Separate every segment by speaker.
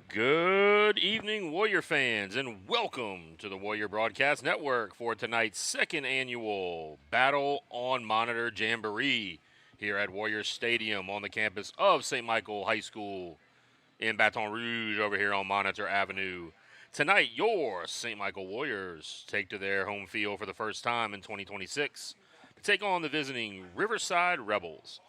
Speaker 1: Good evening, Warrior fans, and welcome to the Warrior Broadcast Network for tonight's second annual Battle on Monitor Jamboree here at Warrior Stadium on the campus of St. Michael High School in Baton Rouge over here on Monitor Avenue. Tonight, your St. Michael Warriors take to their home field for the first time in 2026 to take on the visiting Riverside Rebels.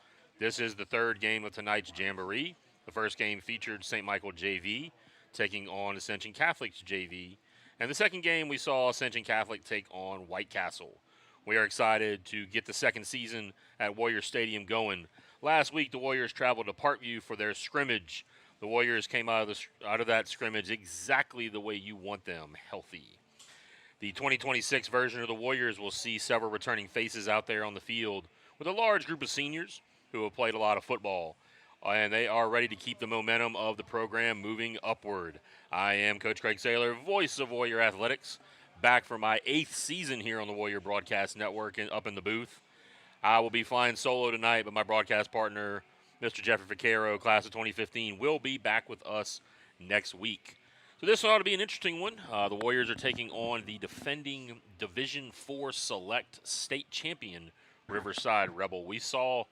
Speaker 1: This is the third game of tonight's Jamboree. The first game featured St. Michael JV taking on Ascension Catholic's JV. And the second game we saw Ascension Catholic take on White Castle. We are excited to get the second season at Warrior Stadium going. Last week, the Warriors traveled to Parkview for their scrimmage. The Warriors came out of that scrimmage exactly the way you want them, healthy. The 2026 version of the Warriors will see several returning faces out there on the field with a large group of seniors who have played a lot of football. And they are ready to keep the momentum of the program moving upward. I am Coach Craig Saylor, voice of Warrior Athletics, back for my 8th season here on the Warrior Broadcast Network and up in the booth. I will be flying solo tonight, but my broadcast partner, Mr. Jeffrey Vaquero, class of 2015, will be back with us next week. So this ought to be an interesting one. The Warriors are taking on the defending Division IV Select State Champion Riverside Rebel. We saw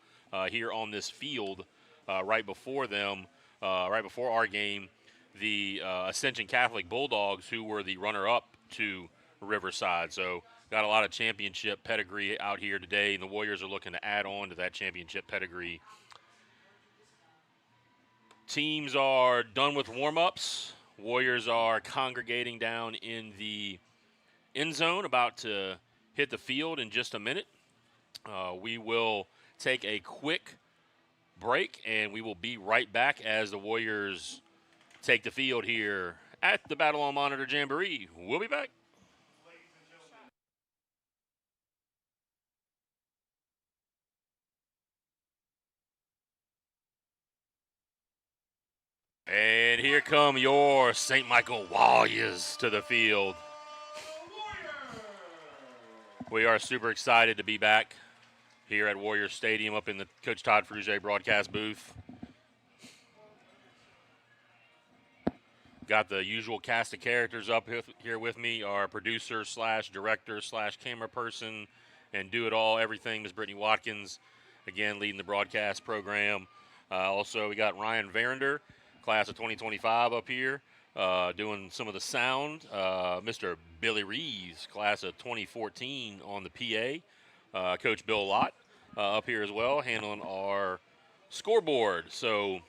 Speaker 1: here on this field right before our game, the Ascension Catholic Bulldogs, who were the runner-up to Riverside. So got a lot of championship pedigree out here today, and the Warriors are looking to add on to that championship pedigree. Teams are done with warm-ups. Warriors are congregating down in the end zone, about to hit the field in just a minute. We will take a quick break, and we will be right back as the Warriors take the field here at the Battle on Monitor Jamboree. We'll be back. And here come your St. Michael Warriors to the field. We are super excited to be back here at Warrior Stadium up in the Coach Todd Frugier broadcast booth. Got the usual cast of characters up here with me, our producer / director / camera person, and do it all, everything, Ms. Brittany Watkins, again, leading the broadcast program. Also, we got Ryan Verinder, class of 2025 up here, doing some of the sound. Mr. Billy Reeves, class of 2014 on the PA. Coach Bill Lott up here as well, handling our scoreboard. So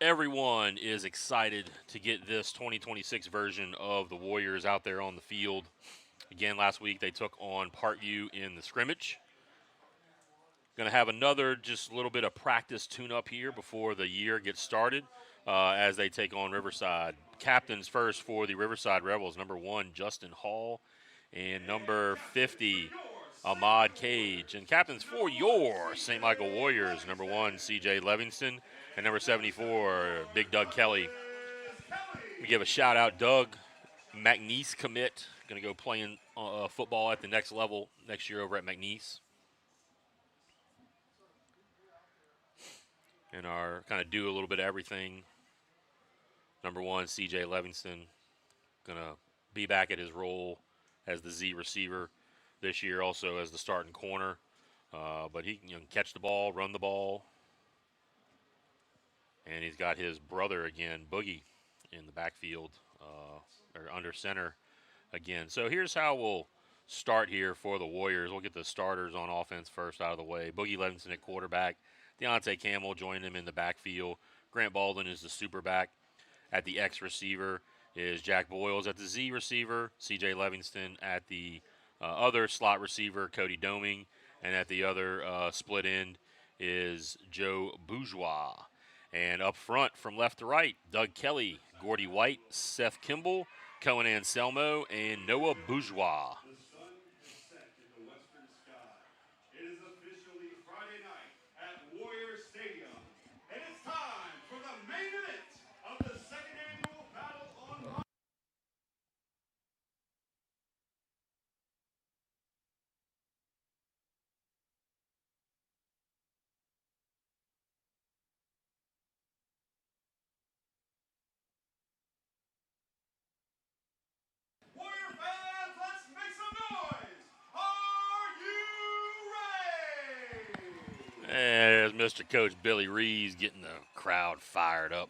Speaker 1: everyone is excited to get this 2026 version of the Warriors out there on the field. Again, last week they took on Parkview in the scrimmage. Going to have another just little bit of practice tune-up here before the year gets started as they take on Riverside. Captains first for the Riverside Rebels, number 1, Justin Hall, and number 50, Ahmad Cage. And captains for your St. Michael Warriors, number 1, C.J. Livingston, and number 74, Big Doug Kelly. We give a shout-out, Doug, McNeese commit, going to go playing football at the next level next year over at McNeese. And our kind of do a little bit of everything. Number 1, C.J. Livingston, going to be back at his role as the Z receiver this year, also as the starting corner. But he can catch the ball, run the ball. And he's got his brother again, Boogie, in the backfield or under center again. So here's how we'll start here for the Warriors. We'll get the starters on offense first out of the way. Boogie Livingston at quarterback. Deontay Campbell joined him in the backfield. Grant Baldwin is the super back. At the X receiver is Jack Boyles. At the Z receiver, C.J. Livingston. At the other slot receiver, Cody Doming. And at the other split end is Joe Bourgeois. And up front from left to right, Doug Kelly, Gordy White, Seth Kimball, Cohen Anselmo, and Noah Bourgeois. And there's Mr. Coach Billy Reeves getting the crowd fired up.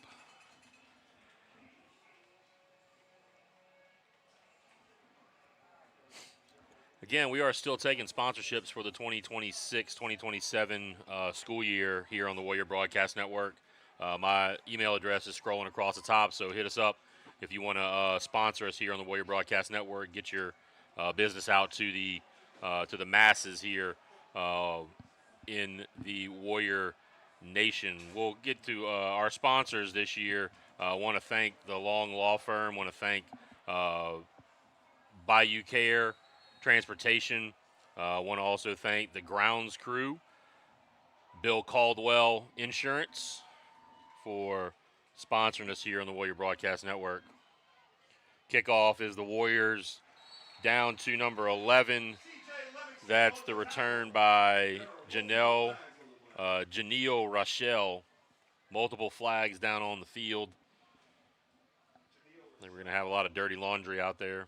Speaker 1: Again, we are still taking sponsorships for the 2026-2027 school year here on the Warrior Broadcast Network. My email address is scrolling across the top, so hit us up if you want to sponsor us here on the Warrior Broadcast Network. Get your business out to the masses here in the Warrior Nation. We'll get to our sponsors this year. I want to thank the Long Law Firm. Want to thank Bayou Care Transportation. I want to also thank the grounds crew, Bill Caldwell Insurance, for sponsoring us here on the Warrior Broadcast Network. Kickoff is the Warriors down to number 11. That's the return by Janelle Rochelle. Multiple flags down on the field. I think we're going to have a lot of dirty laundry out there.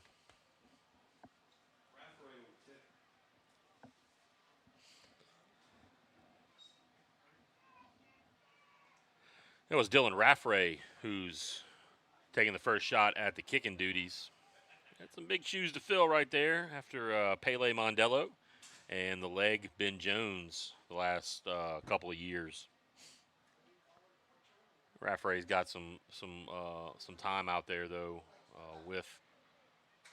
Speaker 1: It was Dylan Raffray who's taking the first shot at the kicking duties. Got some big shoes to fill right there after Pele Mondello and the leg Ben Jones the last couple of years. Raffray's got some time out there though with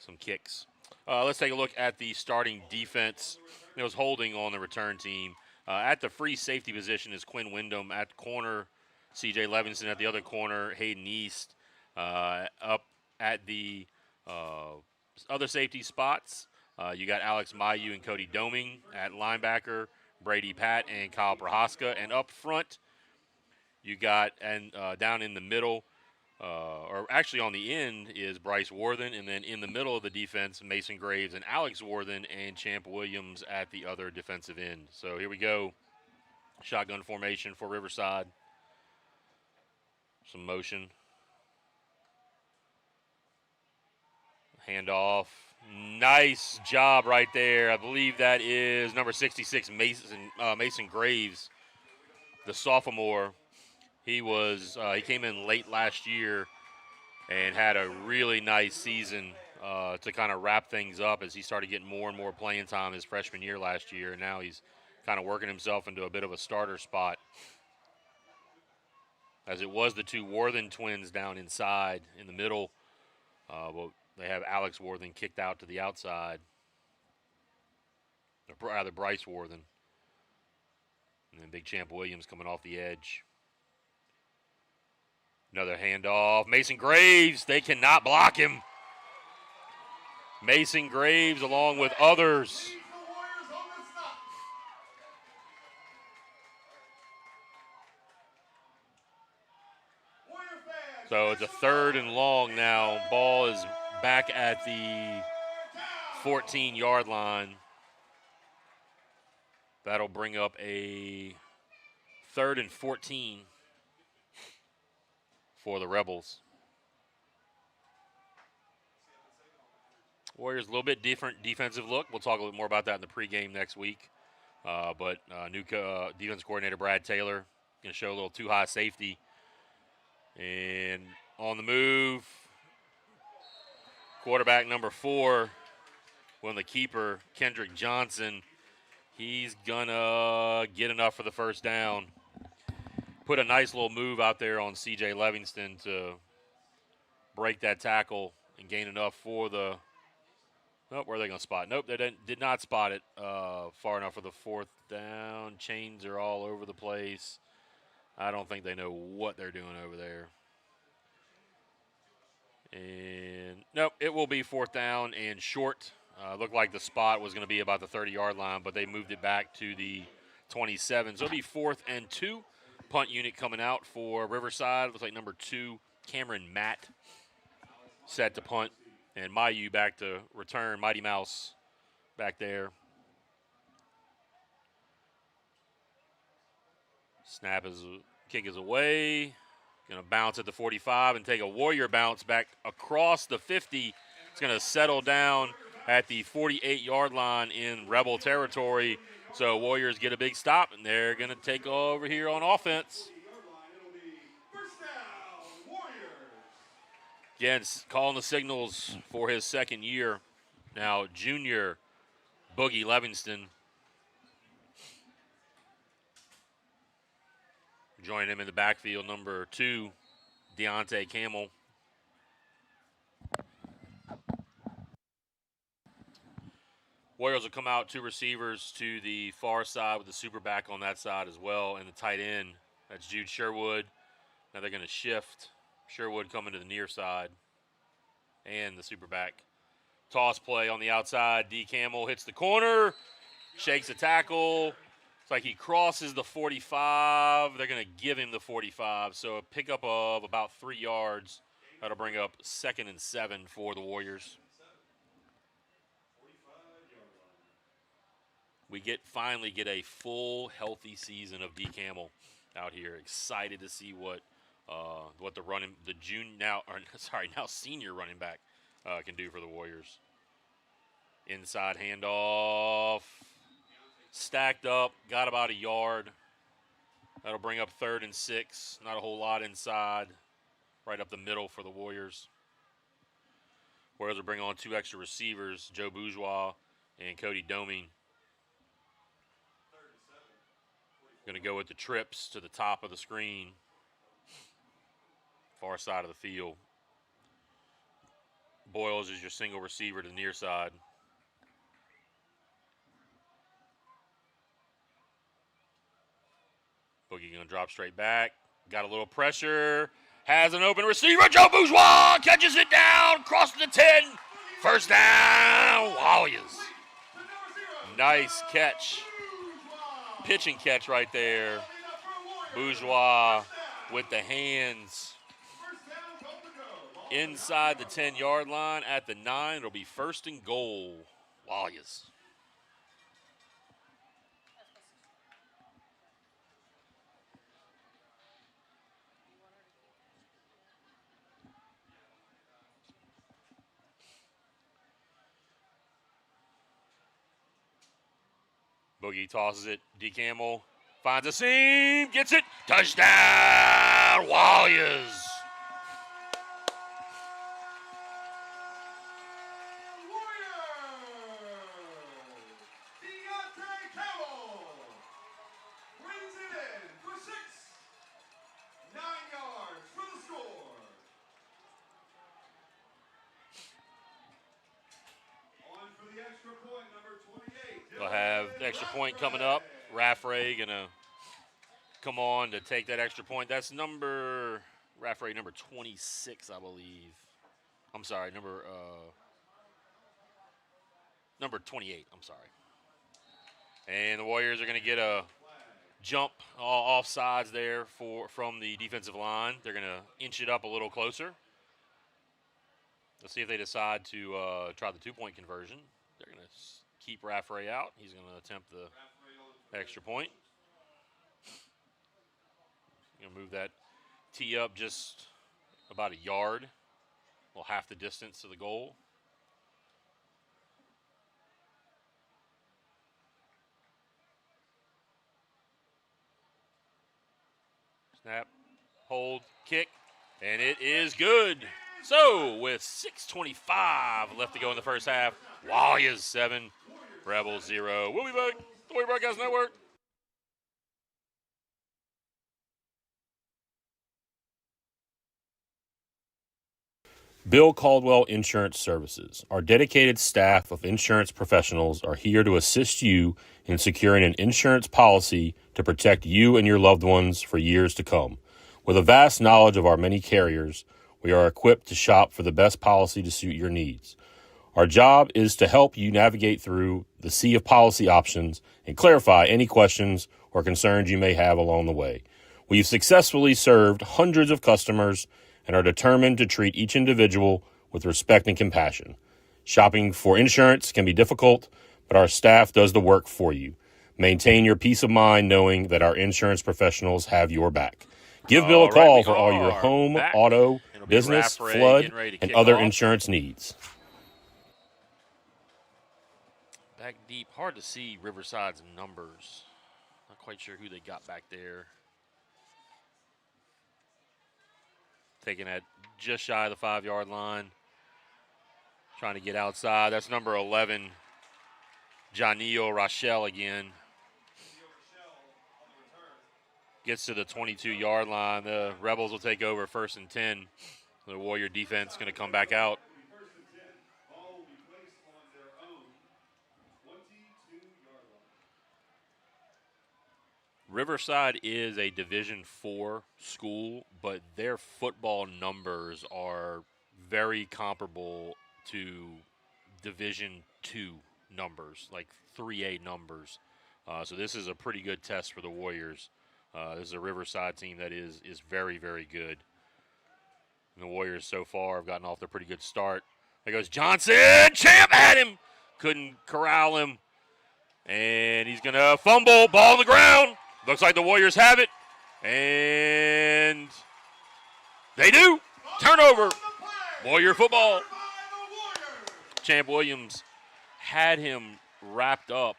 Speaker 1: some kicks. Let's take a look at the starting defense. It was holding on the return team. At the free safety position is Quinn Wyndham. At corner, C.J. Levinson. At the other corner, Hayden East. Up at the other safety spots, you got Alex Mayu and Cody Doming. At linebacker, Brady Pat and Kyle Prohaska. And up front, you got, and down in the middle, or actually on the end, is Bryce Worthen. And then in the middle of the defense, Mason Graves and Alex Worthen and Champ Williams at the other defensive end. So here we go. Shotgun formation for Riverside. Some motion. Handoff. Nice job right there. I believe that is number 66, Mason Graves, the sophomore. He came in late last year and had a really nice season to kind of wrap things up as he started getting more and more playing time his freshman year last year, and now he's kind of working himself into a bit of a starter spot. As it was the two Worthen twins down inside in the middle, but they have Alex Worthen kicked out to the outside, or rather Bryce Worthen, and then Big Champ Williams coming off the edge. Another handoff. Mason Graves, they cannot block him. Mason Graves along with others. So it's a 3rd and long now. Ball is back at the 14-yard line. That'll bring up a 3rd and 14 for the Rebels. Warriors a little bit different defensive look. We'll talk a little more about that in the pregame next week. But new defense coordinator Brad Taylor going to show a little too high safety. And on the move, quarterback number 4, the keeper, Kendrick Johnson, he's going to get enough for the first down. Put a nice little move out there on C.J. Livingston to break that tackle and gain enough for the – where are they going to spot? Nope, they did not spot it far enough for the 4th down. Chains are all over the place. I don't think they know what they're doing over there. And, nope, it will be 4th down and short. Looked like the spot was going to be about the 30-yard line, but they moved it back to the 27. So it'll be 4th and 2. Punt unit coming out for Riverside. Looks like number 2, Cameron Matt, set to punt. And Mayu back to return. Mighty Mouse back there. Kick is away. Going to bounce at the 45 and take a Warrior bounce back across the 50. It's going to settle down at the 48-yard line in Rebel territory. So Warriors get a big stop, and they're going to take over here on offense. Again, calling the signals for his second year. Now, junior Boogie Livingston. Joining him in the backfield, number 2, Deontay Camel. Warriors will come out 2 receivers to the far side with the super back on that side as well, and the tight end, that's Jude Sherwood. Now they're going to shift. Sherwood coming to the near side and the super back. Toss play on the outside. D. Camel hits the corner, shakes a tackle. It's like he crosses the 45. They're going to give him the 45, so a pickup of about 3 yards. That'll bring up 2nd and 7 for the Warriors. We finally get a full, healthy season of D. Camel out here. Excited to see what now senior running back can do for the Warriors. Inside handoff, stacked up, got about a yard. That'll bring up 3rd and 6. Not a whole lot inside, right up the middle for the Warriors. Warriors will bring on 2 extra receivers, Joe Bourgeois and Cody Doming. Going to go with the trips to the top of the screen, far side of the field. Boyles is your single receiver to the near side. Boogie going to drop straight back. Got a little pressure. Has an open receiver. Joe Bourgeois catches it down. Crosses the 10. First down. Warriors. Nice catch. Pitch and catch right there. Bourgeois with the hands inside the 10-yard line at the 9. It'll be 1st and goal. Warriors. Boogie tosses it. D. Camel finds a seam, gets it. Touchdown, Warriors.
Speaker 2: Deontay Camel brings it in for 6. 9 yards for the score. On for the extra point, number 28.
Speaker 1: They'll have the extra point coming up. Raffray going to come on to take that extra point. That's Raffray number 26, I believe. I'm sorry, number 28, I'm sorry. And the Warriors are going to get a jump off sides there from the defensive line. They're going to inch it up a little closer. Let's see if they decide to try the 2-point conversion. They're going to keep Raffray out. He's going to attempt the extra point. Going to move that tee up just about a yard. Well, half the distance to the goal. Snap, hold, kick, and it is good. So, with 6:25 left to go in the first half, Warriors 7, Rebels 0. We'll be back. The Warrior Broadcast Network. Bill Caldwell Insurance Services. Our dedicated staff of insurance professionals are here to assist you in securing an insurance policy to protect you and your loved ones for years to come. With a vast knowledge of our many carriers, we are equipped to shop for the best policy to suit your needs. Our job is to help you navigate through the sea of policy options and clarify any questions or concerns you may have along the way. We've successfully served hundreds of customers and are determined to treat each individual with respect and compassion. Shopping for insurance can be difficult, but our staff does the work for you. Maintain your peace of mind knowing that our insurance professionals have your back. Give Bill a call for all your home, auto, business, flood, and other insurance needs. Back deep. Hard to see Riverside's numbers. Not quite sure who they got back there. Taking that just shy of the 5-yard line. Trying to get outside. That's number 11, Janio Rochelle again. Gets to the 22-yard line. The Rebels will take over 1st and 10. The Warrior defense going to come back out. Riverside is a Division IV school, but their football numbers are very comparable to Division II numbers, like 3A numbers. So this is a pretty good test for the Warriors. This is a Riverside team that is very, very good. And the Warriors so far have gotten off to a pretty good start. There goes Johnson. Champ at him. Couldn't corral him. And he's going to fumble. Ball on the ground. Looks like the Warriors have it. And they do. Turnover. Warrior football. Champ Williams had him wrapped up.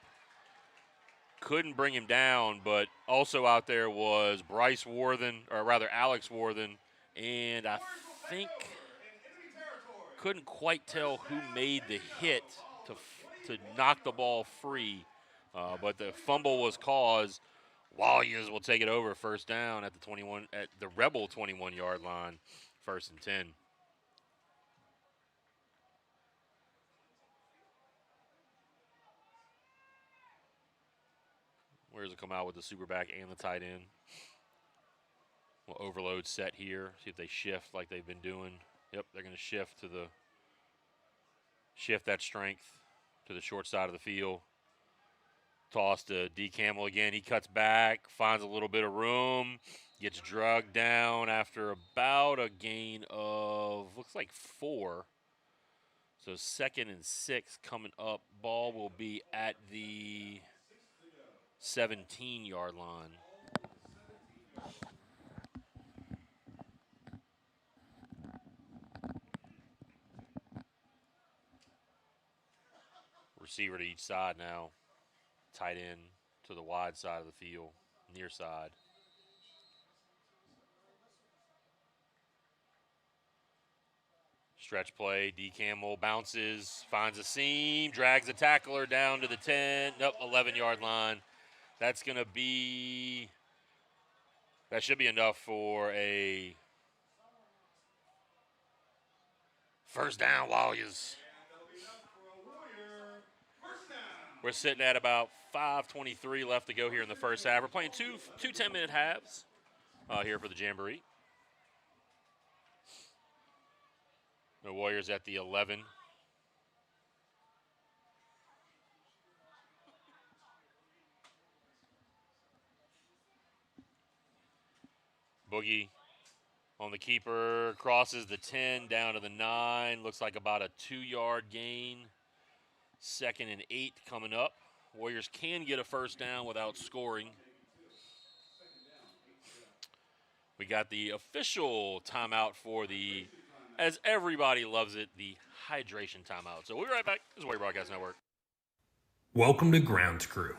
Speaker 1: Couldn't bring him down, but also out there was Bryce Worthen, or rather Alex Worthen, and I think couldn't quite tell who made the hit to knock the ball free, but the fumble was caused. Warriors will take it over 1st down at the Rebel 21-yard line, 1st and 10. Warriors will come out with the super back and the tight end. We'll overload set here. See if they shift like they've been doing. Yep, they're going to shift that strength to the short side of the field. Toss to D. Campbell again. He cuts back, finds a little bit of room, gets drugged down after about a gain of, looks like 4. So 2nd and 6 coming up. Ball will be at the 17-yard line. Receiver to each side now. Tight end to the wide side of the field, near side. Stretch play, D. Campbell bounces, finds a seam, drags a tackler down to the 10, 11-yard line. That should be enough for a 1st down, Warriors. We're sitting at about 5:23 left to go here in the first half. We're playing two 10-minute halves here for the Jamboree. The Warriors at the 11. Boogie on the keeper, crosses the 10 down to the 9. Looks like about a 2-yard gain. 2nd and 8 coming up. Warriors can get a 1st down without scoring. We got the official timeout for the, as everybody loves it, the hydration timeout. So we'll be right back. This is Warrior Broadcast Network.
Speaker 3: Welcome to Grounds Crew,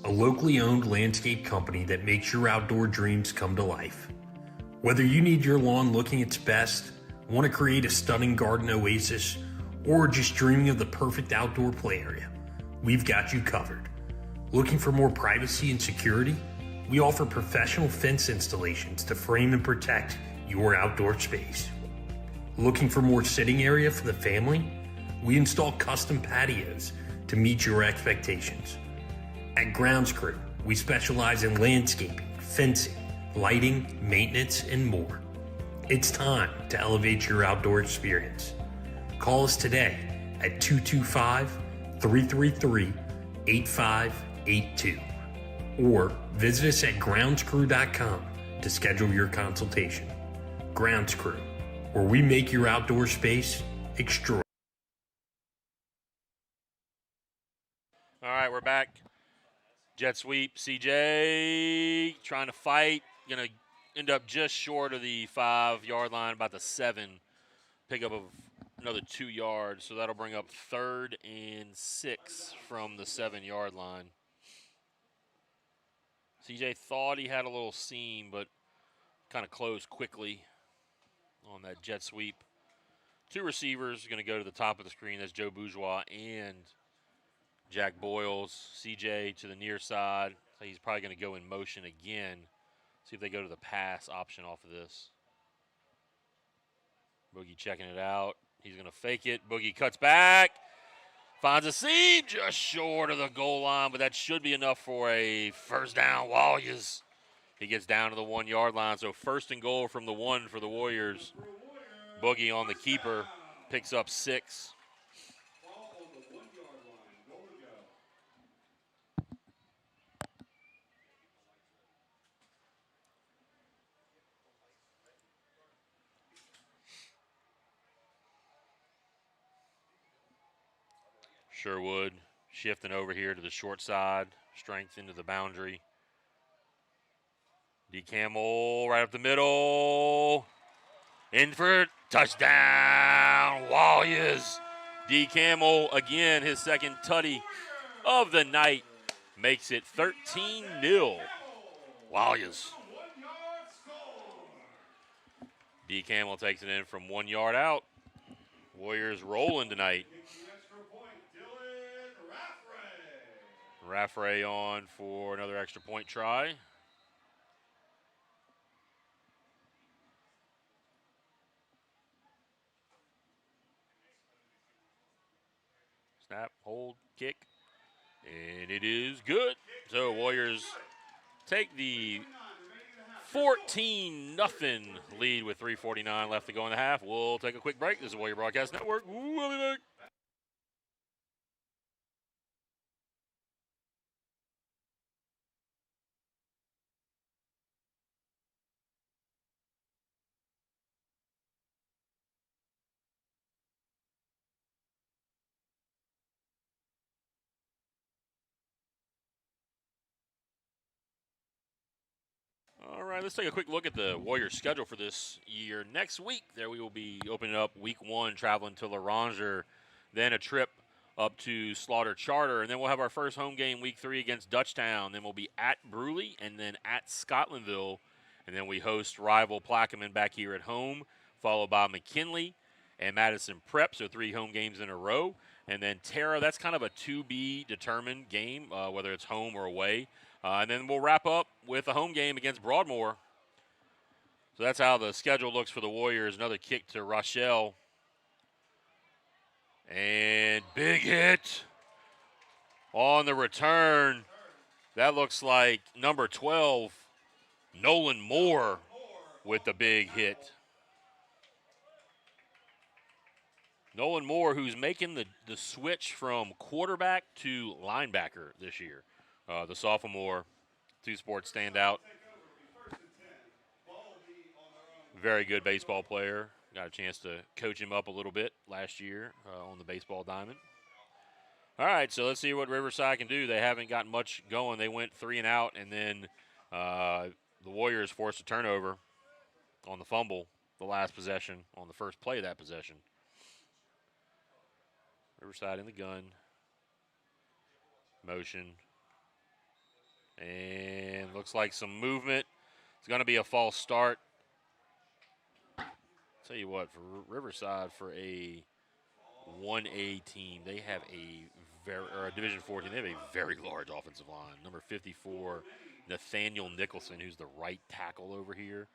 Speaker 3: a locally owned landscape company that makes your outdoor dreams come to life. Whether you need your lawn looking its best, want to create a stunning garden oasis, or just dreaming of the perfect outdoor play area, we've got you covered. Looking for more privacy and security? We offer professional fence installations to frame and protect your outdoor space. Looking for more sitting area for the family? We install custom patios to meet your expectations. At Grounds Crew, we specialize in landscaping, fencing, lighting, maintenance, and more. It's time to elevate your outdoor experience. Call us today at 225-333-8582 or visit us at groundscrew.com to schedule your consultation. Grounds Crew, where we make your outdoor space extraordinary.
Speaker 1: All right, we're back. Jet sweep, CJ trying to fight. Going to end up just short of the 5-yard line, about the 7. Pickup of another 2 yards, so that'll bring up 3rd and 6 from the 7-yard line. CJ thought he had a little seam, but kind of closed quickly on that jet sweep. 2 receivers are going to go to the top of the screen. That's Joe Bourgeois and Jack Boyles. CJ to the near side. So he's probably going to go in motion again. See if they go to the pass option off of this. Boogie checking it out. He's going to fake it. Boogie cuts back. Finds a seam just short of the goal line, but that should be enough for a first down. Warriors. He gets down to the 1-yard line, so 1st and goal from the 1 for the Warriors. Boogie on the keeper, picks up 6.
Speaker 2: Ball on the 1-yard line. Goal to go.
Speaker 1: Sherwood shifting over here to the short side, strength into the boundary. D. Camel right up the middle. In for touchdown, Warriors. D. Camel, again, his second tutty of the night, makes it 13-0. Warriors.
Speaker 2: 1-yard score.
Speaker 1: D. Camel takes it in from 1 yard out. Warriors rolling tonight.
Speaker 2: Kicks the extra point. Dylan Raffray.
Speaker 1: Raffray on for another extra point try. Snap, hold, kick, and it is good. So Warriors take the 14-0 lead with 3:49 left to go in the half. We'll take a quick break. This is Warrior Broadcast Network. We'll be back. All right, let's take a quick look at the Warriors' schedule for this year. Next week, there we will be opening up week 1, traveling to La Ranger, then a trip up to Slaughter Charter, and then we'll have our first home game week 3 against Dutchtown. Then we'll be at Bruley and then at Scotlandville, and then we host rival Plaquemine back here at home, followed by McKinley and Madison Prep, so 3 home games in a row. And then Tara, that's kind of a to-be-determined game, whether it's home or away. And then we'll wrap up with a home game against Broadmoor. So that's how the schedule looks for the Warriors. Another kick to Rochelle. And big hit on the return. That looks like number 12, Nolan Moore, with the big hit. Nolan Moore, who's making the switch from quarterback to linebacker this year. The sophomore, 2-sport standout. Very good baseball player. Got a chance to coach him up a little bit last year on the baseball diamond. All right, so let's see what Riverside can do. They haven't gotten much going. They went 3 and out, and then the Warriors forced a turnover on the fumble, the last possession, on the first play of that possession. Riverside in the gun. Motion. And looks like some movement. It's going to be a false start. Tell you what, for Riverside, for a 1A team, they have a Division 14, they have a very large offensive line. Number 54, Nathaniel Nicholson, who's the right tackle over here.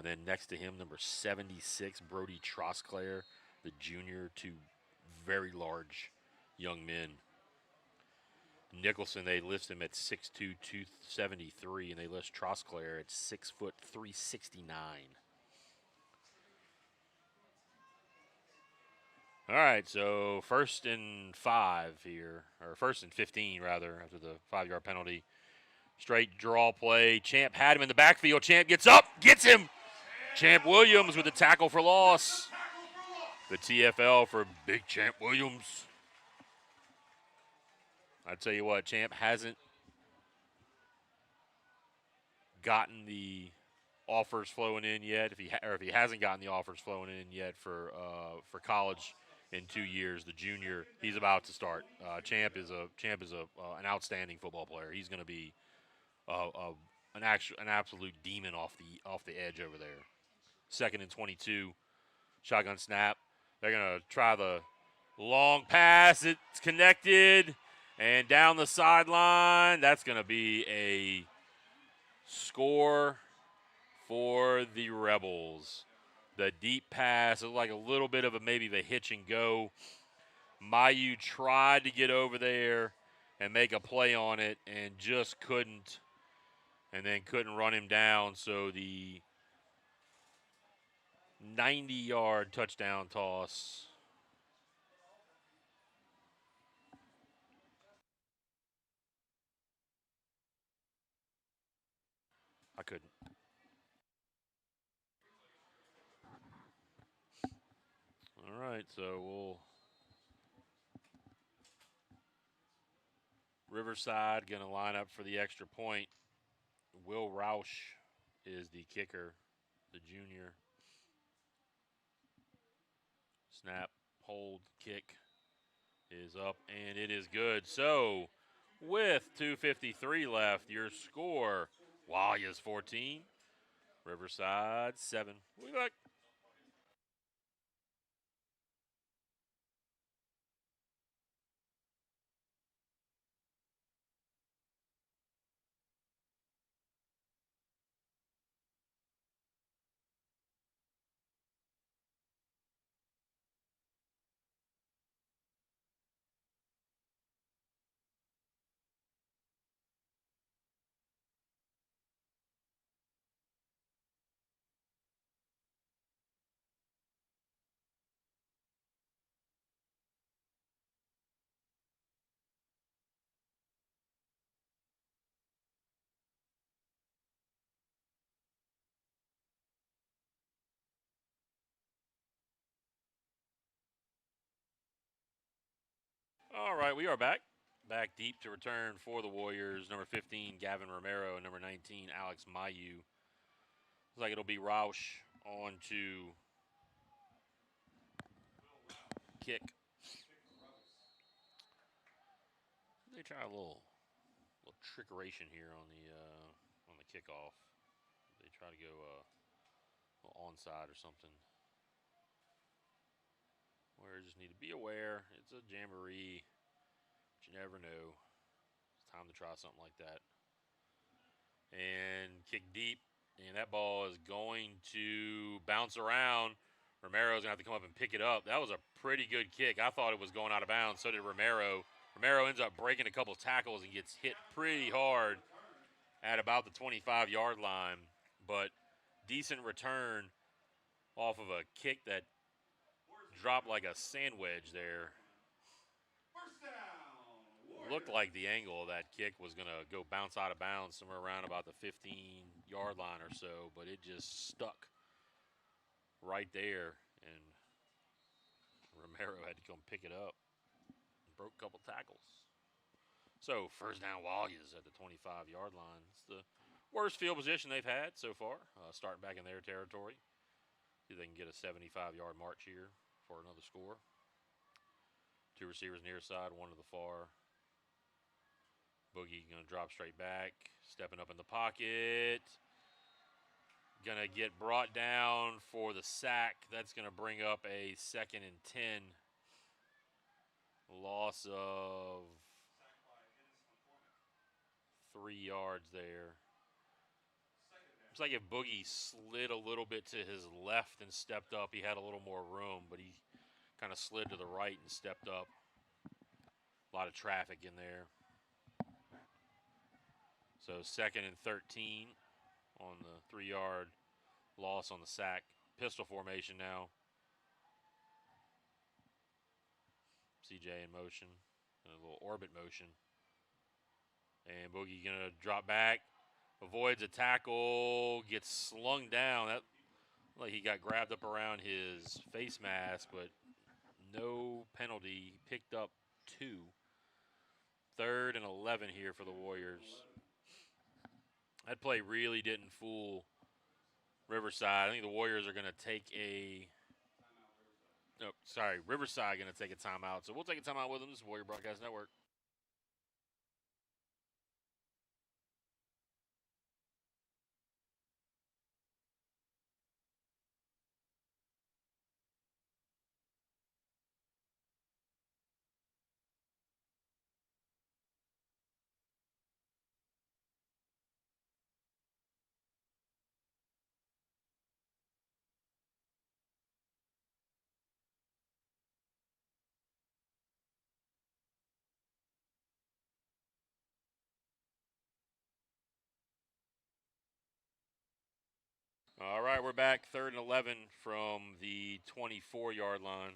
Speaker 1: Then next to him, number 76, Brody Trosclair, the junior, 2 very large young men. Nicholson, they list him at 6'2", 273, and they list Trosclair at 6', 369. All right, so 1st and 5 here, or 1st and 15 rather, after the 5-yard penalty. Straight draw play. Champ had him in the backfield. Champ gets up, gets him. Champ Williams with the tackle for loss. The TFL for Big Champ Williams. I tell you what, Champ hasn't gotten the offers flowing in yet, if he hasn't gotten the offers flowing in yet for college in 2 years, the junior, he's about to start. Champ is an outstanding football player. He's going to be an absolute demon off the edge over there. 2nd and 22, shotgun snap. They're going to try the long pass. It's connected and down the sideline. That's going to be a score for the Rebels. The deep pass, it was like a little bit of maybe the hitch and go. Mayu tried to get over there and make a play on it and just couldn't, and then couldn't run him down. So the 90-yard touchdown toss. I couldn't. All right, so Riverside going to line up for the extra point. Will Roush is the kicker, the junior. Snap, hold, kick is up, and it is good. So, with 2:53 left, your score, Walia's 14, Riverside 7. We'll be back. All right, we are back. Back deep to return for the Warriors. Number 15, Gavin Romero, and number 19, Alex Mayu. Looks like it'll be Roush on to kick. They try a little trickeration here on the kickoff. They try to go a little onside or something. Warriors just need to be aware. It's a jamboree, but you never know. It's time to try something like that. And kick deep, and that ball is going to bounce around. Romero's going to have to come up and pick it up. That was a pretty good kick. I thought it was going out of bounds. So did Romero. Romero ends up breaking a couple tackles and gets hit pretty hard at about the 25-yard line. But decent return off of a kick that dropped like a sandwich there.
Speaker 2: First down.
Speaker 1: Looked like the angle of that kick was going to go bounce out of bounds somewhere around about the 15-yard line or so, but it just stuck right there, and Romero had to come pick it up and broke a couple tackles. So first down, Walia's at the 25-yard line. It's the worst field position they've had so far, starting back in their territory. See if they can get a 75-yard march here for another score. Two receivers near side, one to the far. Boogie going to drop straight back, stepping up in the pocket. Going to get brought down for the sack. That's going to bring up a 2nd and 10. Loss of 3 yards there. Looks like if Boogie slid a little bit to his left and stepped up, he had a little more room, but he kind of slid to the right and stepped up. A lot of traffic in there. So 2nd and 13 on the 3-yard loss on the sack. Pistol formation now. CJ in motion, a little orbit motion. And Boogie going to drop back, avoids a tackle, gets slung down. That like he got grabbed up around his face mask, but no penalty. He picked up 2. 3rd and 11 here for the Warriors. That play really didn't fool Riverside. I think the Warriors are going to take a. No, sorry, Riverside going to take a timeout. So we'll take a timeout with them. This is Warrior Broadcast Network. All right, we're back. 3rd and 11 from the 24-yard line.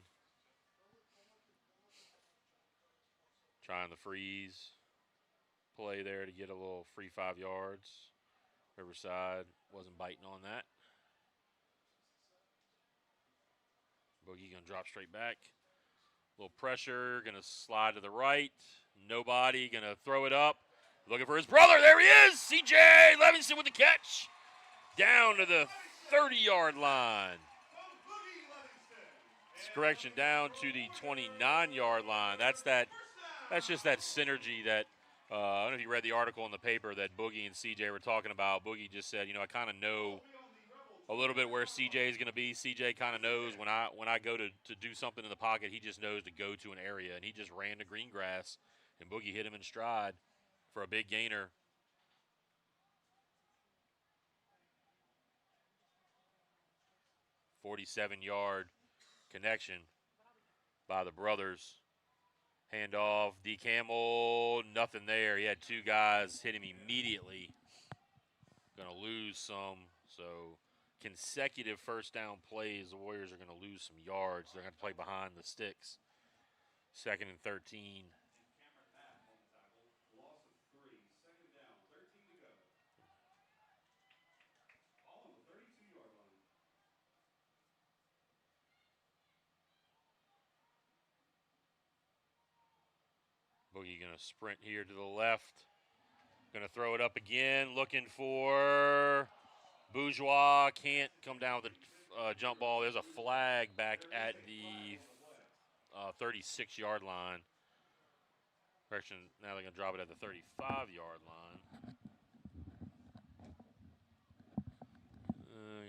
Speaker 1: Trying the freeze play there to get a little free 5 yards. Riverside wasn't biting on that. Boogie going to drop straight back. A little pressure, going to slide to the right. Nobody, going to throw it up. Looking for his brother. There he is. CJ Levinson with the catch. Down to the 30-yard line. Correction, down to the 29-yard line. That's just that synergy that I don't know if you read the article in the paper that Boogie and CJ were talking about. Boogie just said, I kind of know a little bit where CJ is going to be. CJ kind of knows when I go to do something in the pocket, he just knows to go to an area, and he just ran to green grass, and Boogie hit him in stride for a big gainer. "47-yard connection by the brothers. Handoff, D. Camel, nothing there. He had 2 guys hit him immediately. Going to lose some. So consecutive first down plays, the Warriors are going to lose some yards. They're going to play behind the sticks. 2nd and 13. Boogie going to sprint here to the left. Going to throw it up again, looking for Bourgeois. Can't come down with the jump ball. There's a flag back at the 36-yard line. Correction, now they're going to drop it at the 35-yard line.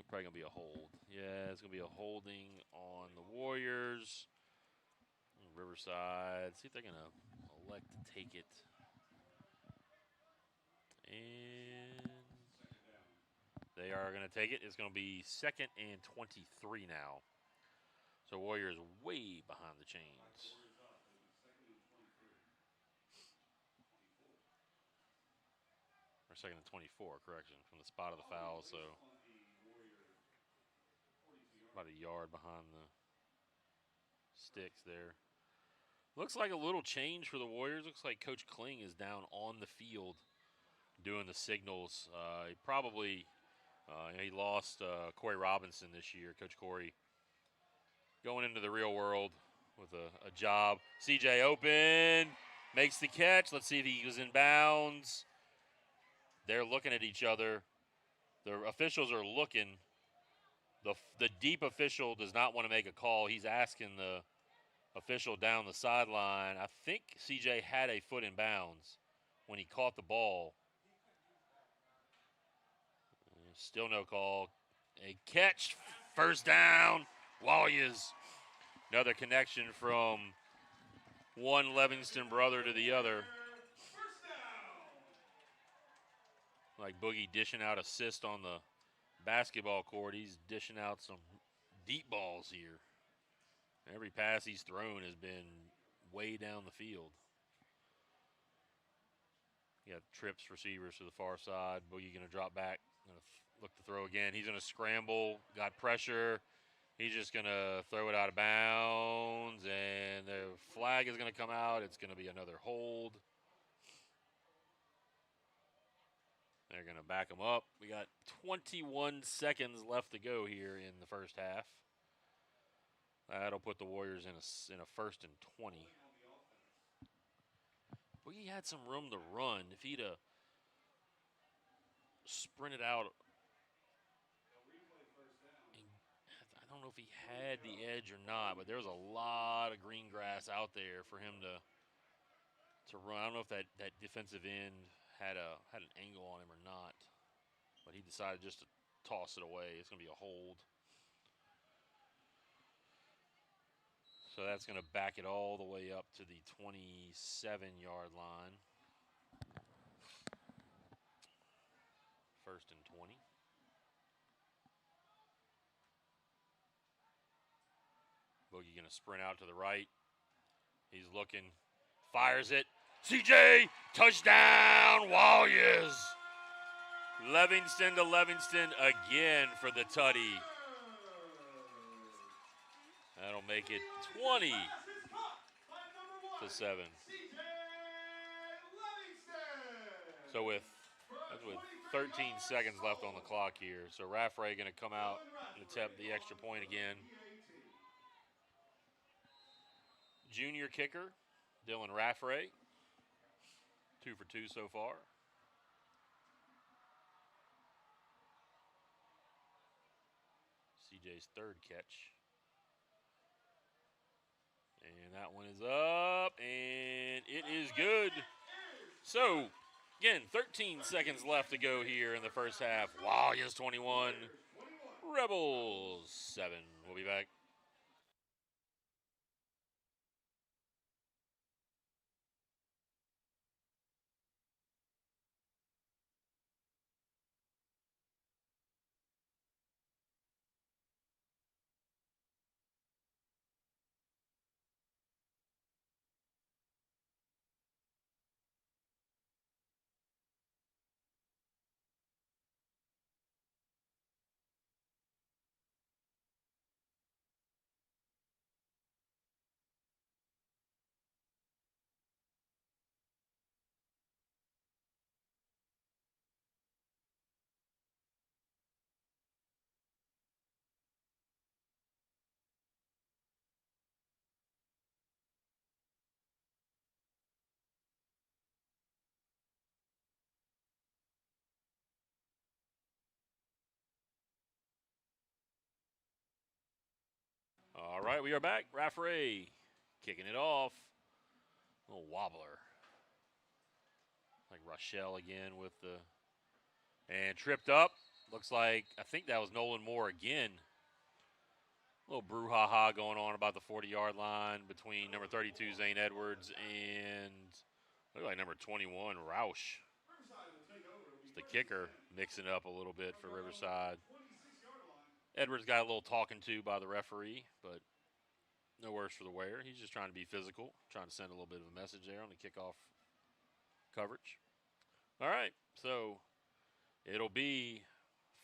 Speaker 1: Probably going to be a hold. Yeah, it's going to be a holding on the Warriors. Riverside. See if they're going to elect to take it. And they are going to take it. It's going to be 2nd and 23 now. So Warriors way behind the chains. Or 2nd and 24, correction, from the spot of the foul. So about a yard behind the sticks there. Looks like a little change for the Warriors. Looks like Coach Kling is down on the field doing the signals. He probably he lost Corey Robinson this year, Coach Corey. Going into the real world with a job. CJ open, makes the catch. Let's see if he was in bounds. They're looking at each other. The officials are looking. The deep official does not want to make a call. He's asking the official down the sideline. I think CJ had a foot in bounds when he caught the ball. Still no call. A catch, first down, Warriors. Another connection from one Livingston brother to the other. Like Boogie dishing out assist on the basketball court. He's dishing out some deep balls here. Every pass he's thrown has been way down the field. You got trips receivers to the far side. Boogie going to drop back. Going to look to throw again. He's going to scramble. Got pressure. He's just going to throw it out of bounds. And the flag is going to come out. It's going to be another hold. They're going to back him up. We got 21 seconds left to go here in the first half. That'll put the Warriors in a 1st and 20. Boogie had some room to run. If he'd sprinted out if he had the edge or not, but there was a lot of green grass out there for him to run. I don't know if that defensive end had an angle on him or not, but he decided just to toss it away. It's going to be a hold. So that's going to back it all the way up to the 27-yard line. 1st and 20. Boogie going to sprint out to the right. He's looking, fires it. CJ, touchdown, Warriors. Livingston to Livingston again for the tutty. That'll make it 20-7. So with 13 seconds left on the clock here. So Raffray going to come out and attempt the extra point again. Junior kicker, Dylan Raffray. 2 for 2 so far. CJ's 3rd catch. And that one is up, and it is good. So, again, 13 seconds left to go here in the first half. Warriors 21, Rebels 7. We'll be back. All right, we are back. Raffray kicking it off. A little wobbler. Like Rochelle again with the... And tripped up. Looks like, I think that was Nolan Moore again. A little brouhaha going on about the 40-yard line between number 32, Zane Edwards, and look like number 21, Roush. It's the kicker mixing it up a little bit for Riverside. Edwards got a little talking to by the referee, but no worse for the wear. He's just trying to be physical, trying to send a little bit of a message there on the kickoff coverage. All right, so it'll be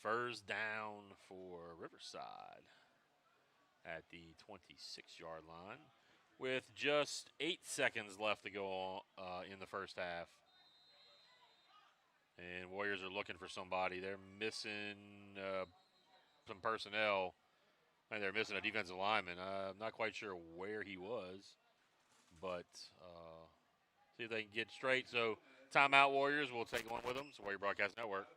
Speaker 1: first down for Riverside at the 26-yard line with just 8 seconds left to go in the first half. And Warriors are looking for somebody. They're missing some personnel. And they're missing a defensive lineman. I'm not quite sure where he was, but see if they can get straight. So timeout, Warriors. We'll take one with them. It's Warrior Broadcast Network.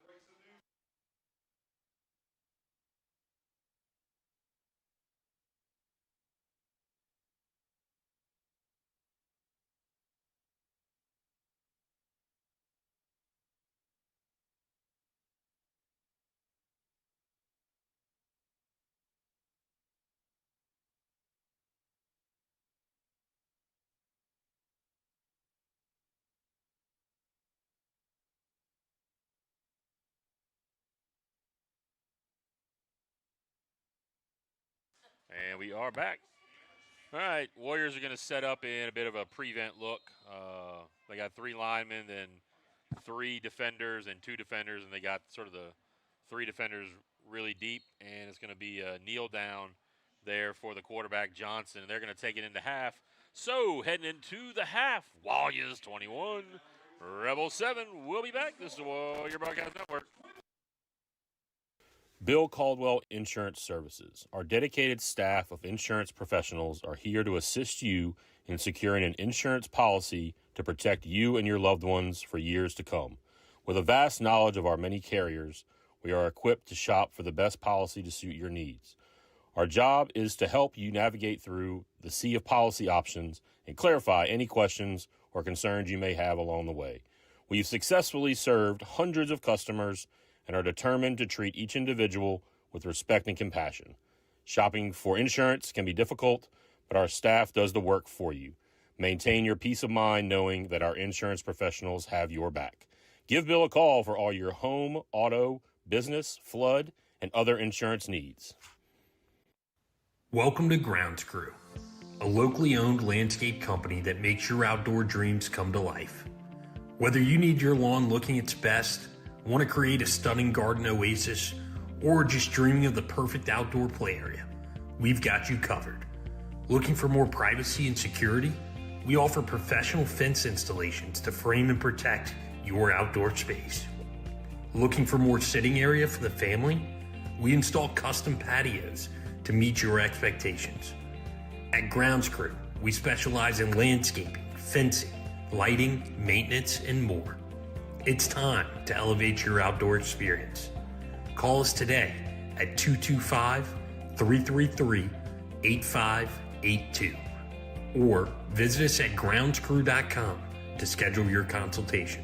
Speaker 1: And we are back. All right, Warriors are going to set up in a bit of a prevent look. They got 3 linemen, then 3 defenders and 2 defenders, and they got sort of the 3 defenders really deep, and it's going to be a kneel down there for the quarterback, Johnson, and they're going to take it into half. So, heading into the half, Warriors 21, Rebels 7. We'll be back. This is the Warrior Broadcast Network. Bill Caldwell Insurance Services. Our dedicated staff of insurance professionals are here to assist you in securing an insurance policy to protect you and your loved ones for years to come. With a vast knowledge of our many carriers, we are equipped to shop for the best policy to suit your needs. Our job is to help you navigate through the sea of policy options and clarify any questions or concerns you may have along the way. We've successfully served hundreds of customers and are determined to treat each individual with respect and compassion. Shopping for insurance can be difficult, but our staff does the work for you. Maintain your peace of mind knowing that our insurance professionals have your back. Give Bill a call for all your home, auto, business, flood, and other insurance needs.
Speaker 3: Welcome to Grounds Crew, a locally owned landscape company that makes your outdoor dreams come to life. Whether you need your lawn looking its best, want to create a stunning garden oasis, or just dreaming of the perfect outdoor play area, we've got you covered. Looking for more privacy and security? We offer professional fence installations to frame and protect your outdoor space. Looking for more sitting area for the family? We install custom patios to meet your expectations. At Grounds Crew, we specialize in landscaping, fencing, lighting, maintenance, and more. It's time to elevate your outdoor experience. Call us today at 225-333-8582 or visit us at groundscrew.com to schedule your consultation.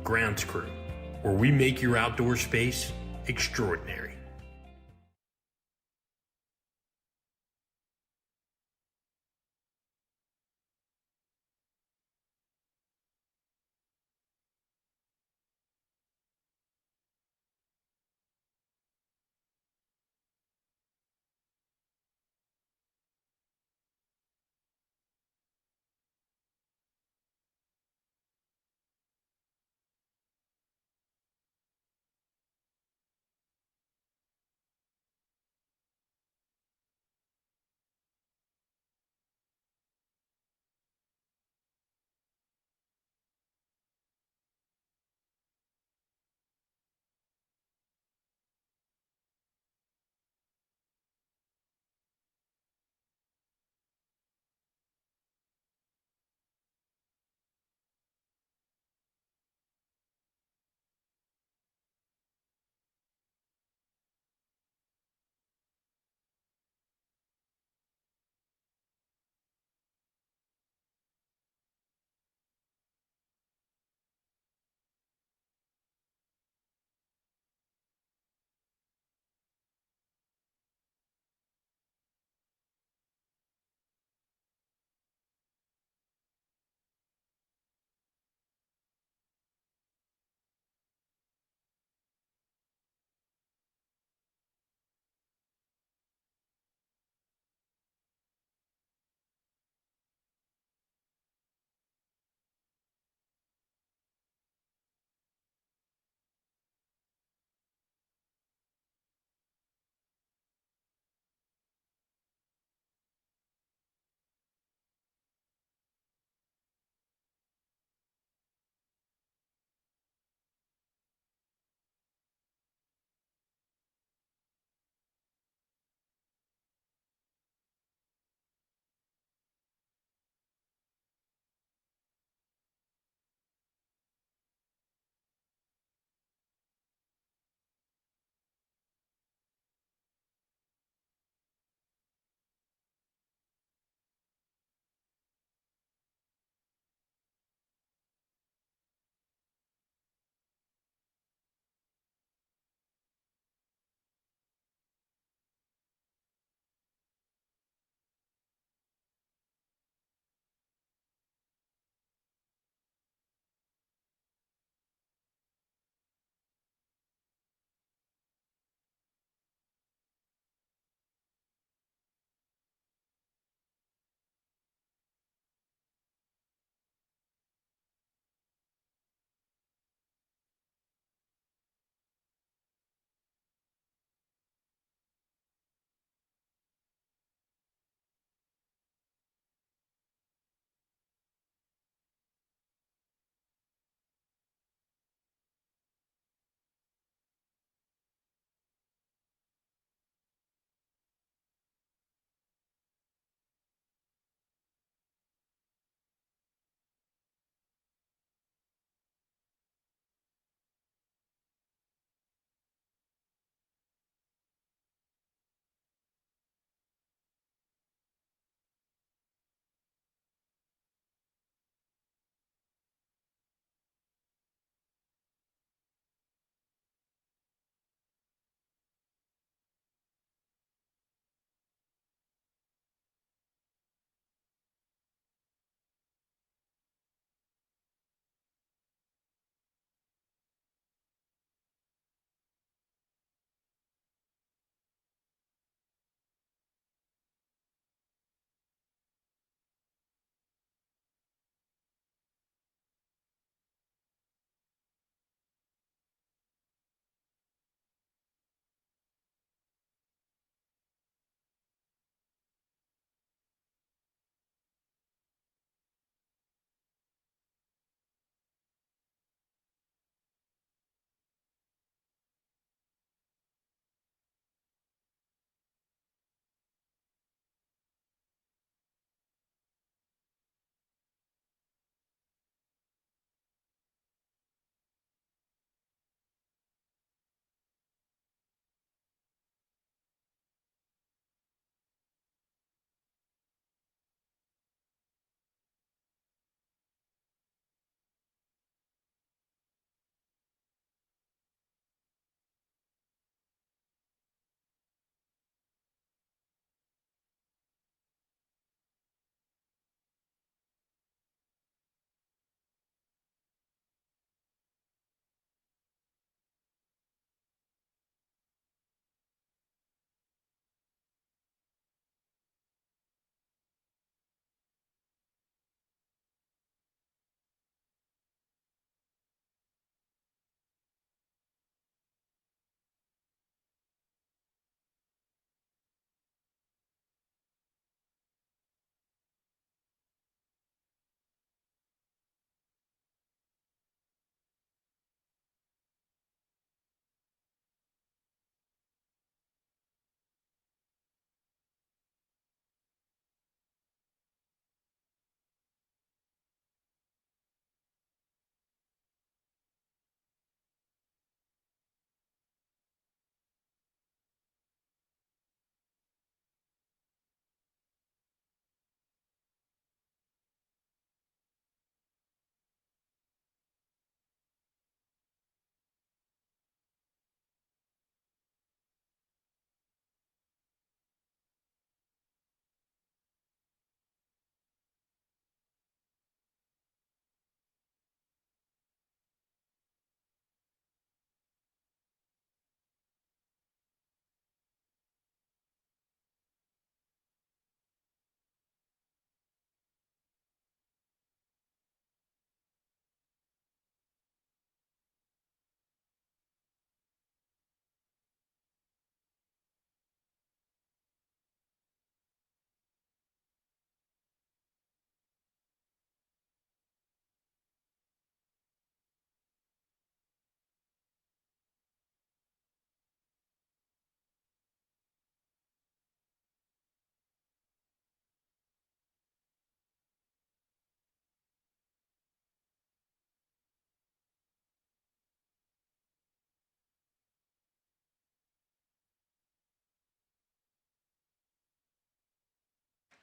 Speaker 3: Grounds Crew, where we make your outdoor space extraordinary.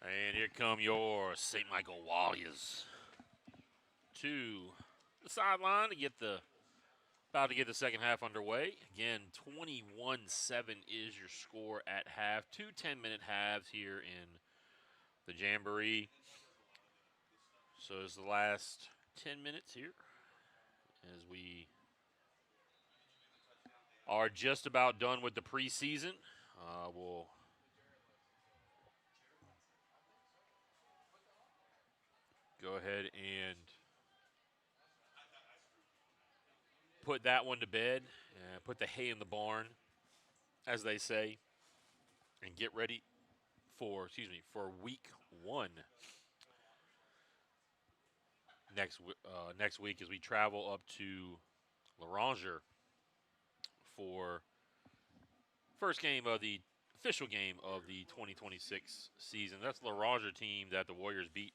Speaker 1: And here come your St. Michael Warriors to the sideline to get about to get the second half underway. Again, 21-7 is your score at half. 2 10-minute halves here in the Jamboree. So it's the last 10 minutes here as we are just about done with the preseason. We'll go ahead and put that one to bed, put the hay in the barn, as they say, and get ready for week 1 next week as we travel up to Laranger for first game of the official game of the 2026 season. That's the Laranger team that the Warriors beat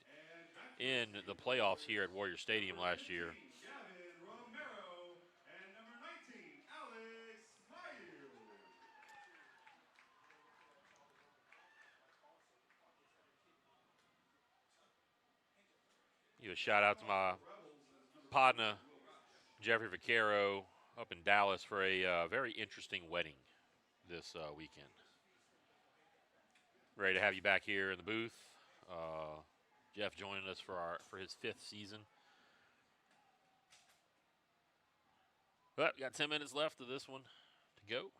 Speaker 1: in the playoffs here at Warrior Stadium last year.
Speaker 2: Gavin Romero and number 19, Alex Mayu.
Speaker 1: Give a shout out to my partner, Jeffrey Vaccaro, up in Dallas for a very interesting wedding this weekend. Ready to have you back here in the booth. Jeff joining us for his 5th season. But got 10 minutes left of this one to go.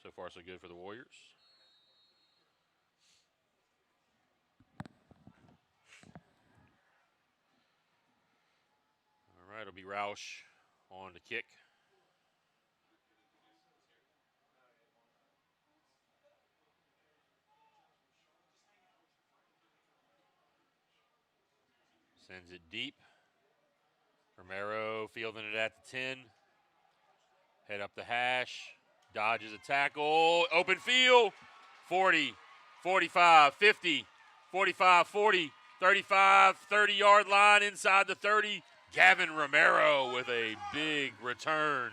Speaker 1: So far, so good for the Warriors. All right, it'll be Roush on the kick. Sends it deep. Romero fielding it at the 10. Head up the hash. Dodges a tackle. Open field. 40, 45, 50, 45, 40, 35, 30-yard line inside the 30. Gavin Romero with a big return.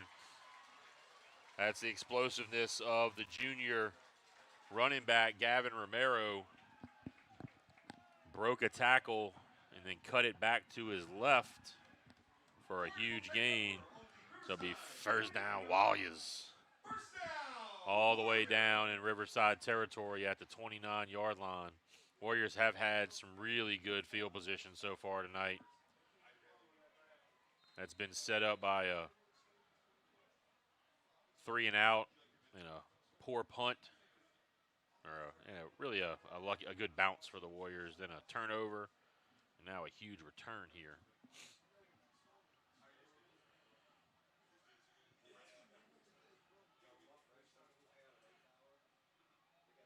Speaker 1: That's the explosiveness of the junior running back, Gavin Romero. Broke a tackle and then cut it back to his left for a huge gain. So it'll be first down Warriors. All the way down in Riverside territory at the 29-yard line. Warriors have had some really good field position so far tonight. That's been set up by a 3-and-out and a poor punt, or really a good bounce for the Warriors. Then a turnover, and now a huge return here.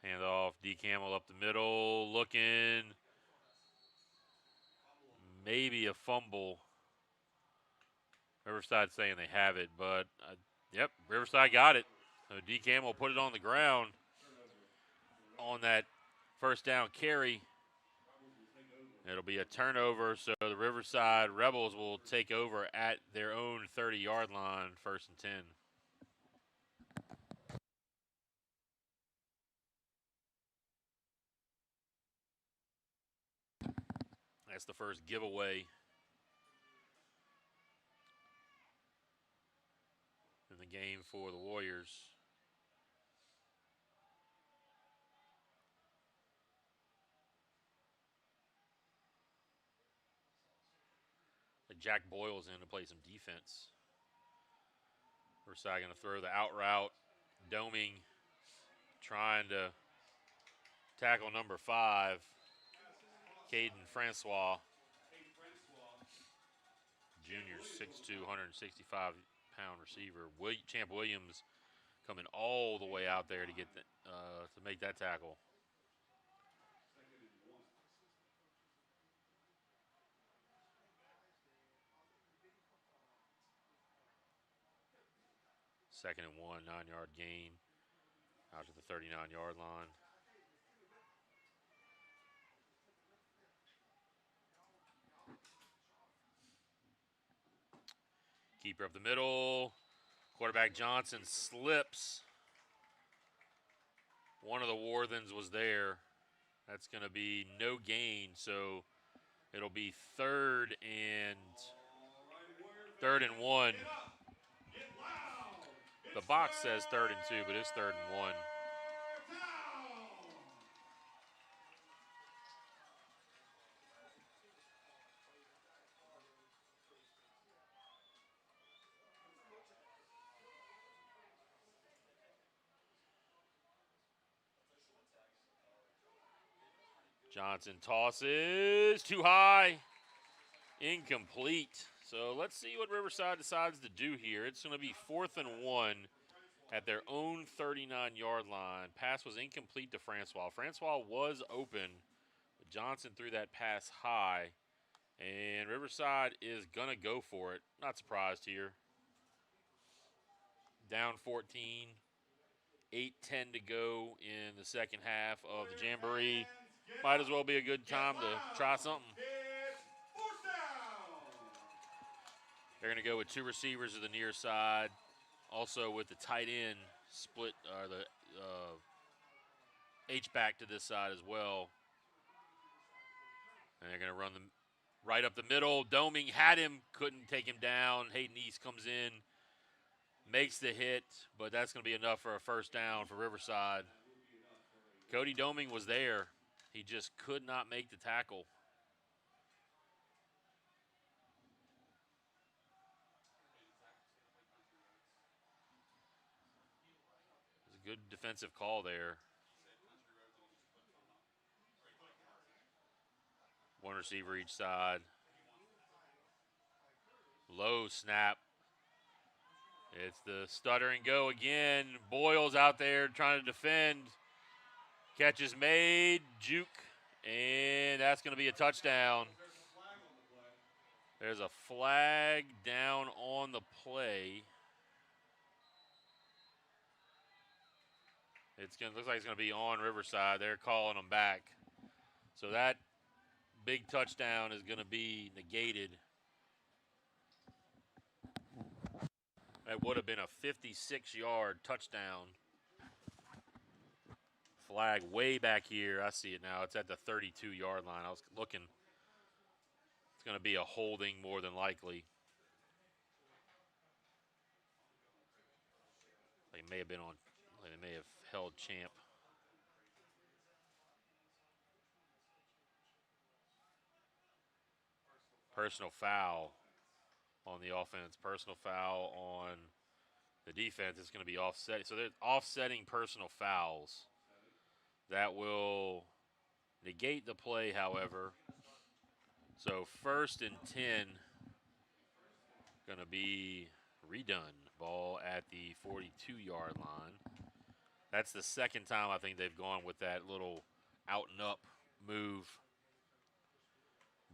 Speaker 1: Handoff, D. Camel up the middle, looking, maybe a fumble. Riverside saying they have it, but yep, Riverside got it. So D. Camel put it on the ground on that first down carry. It'll be a turnover, so the Riverside Rebels will take over at their own 30-yard line, 1st and 10. That's the first giveaway in the game for the Warriors. Jack Boyle's in to play some defense. Riverside going to throw the out route. Doming trying to tackle number 5, Caden Francois. Junior, 6'2", 165-pound receiver. Champ Williams coming all the way out there to get to make that tackle. Second and 1, 9-yard gain out to the 39-yard line. Keeper up the middle. Quarterback Johnson slips. One of the Warthens was there. That's going to be no gain, so it'll be third and 1. The box says 3rd and 2, but it's 3rd and 1. Johnson tosses too high, incomplete. So let's see what Riverside decides to do here. It's going to be 4th and 1 at their own 39-yard line. Pass was incomplete to Francois. Francois was open, but Johnson threw that pass high, and Riverside is going to go for it. Not surprised here. Down 14, 8:10 to go in the second half of the Jamboree. Might as well be a good time to try something. They're going to go with 2 receivers to the near side. Also with the tight end split, or the H-back to this side as well. And they're going to run them right up the middle. Doming had him, couldn't take him down. Hayden East comes in, makes the hit, but that's going to be enough for a first down for Riverside. Cody Doming was there. He just could not make the tackle. It was a good defensive call there. 1 receiver each side. Low snap. It's the stutter and go again. Boyle's out there trying to defend. Catch is made. Juke. And that's going to be a touchdown. There's a flag down on the play. Looks like it's going to be on Riverside. They're calling them back. So that big touchdown is going to be negated. That would have been a 56-yard touchdown. Flag way back here. I see it now. It's at the 32-yard line. I was looking. It's going to be a holding more than likely. They may have been on. They may have held Champ. Personal foul on the offense. Personal foul on the defense. It's going to be offset. So they're offsetting personal fouls. That will negate the play, however. So 1st and 10 going to be redone. Ball at the 42-yard line. That's the second time I think they've gone with that little out and up move.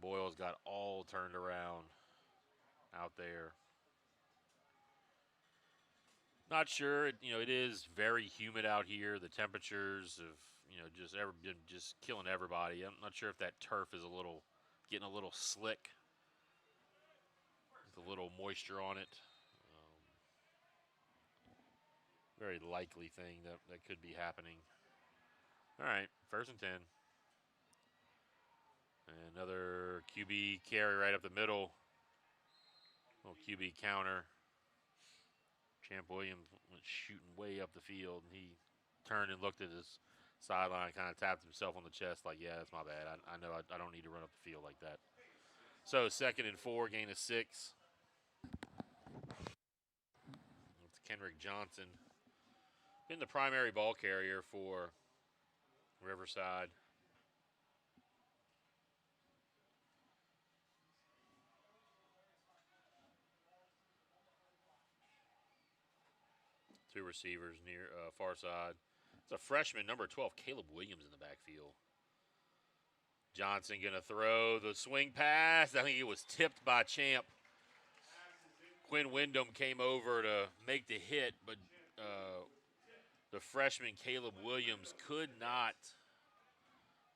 Speaker 1: Boyle's got all turned around out there. Not sure. It is very humid out here. The temperatures have, just killing everybody. I'm not sure if that turf is getting a little slick with a little moisture on it. Very likely thing that could be happening. All right, 1st and 10. And another QB carry right up the middle. Little QB counter. Champ Williams went shooting way up the field, and he turned and looked at his sideline, kind of tapped himself on the chest like, yeah, that's my bad. I know I don't need to run up the field like that. So 2nd and 4, gain of 6. It's Kendrick Johnson. Been the primary ball carrier for Riverside. Two receivers near far side. It's a freshman, number 12, Caleb Williams in the backfield. Johnson going to throw the swing pass. I think it was tipped by Champ. Quinn Wyndham came over to make the hit, but the freshman Caleb Williams could not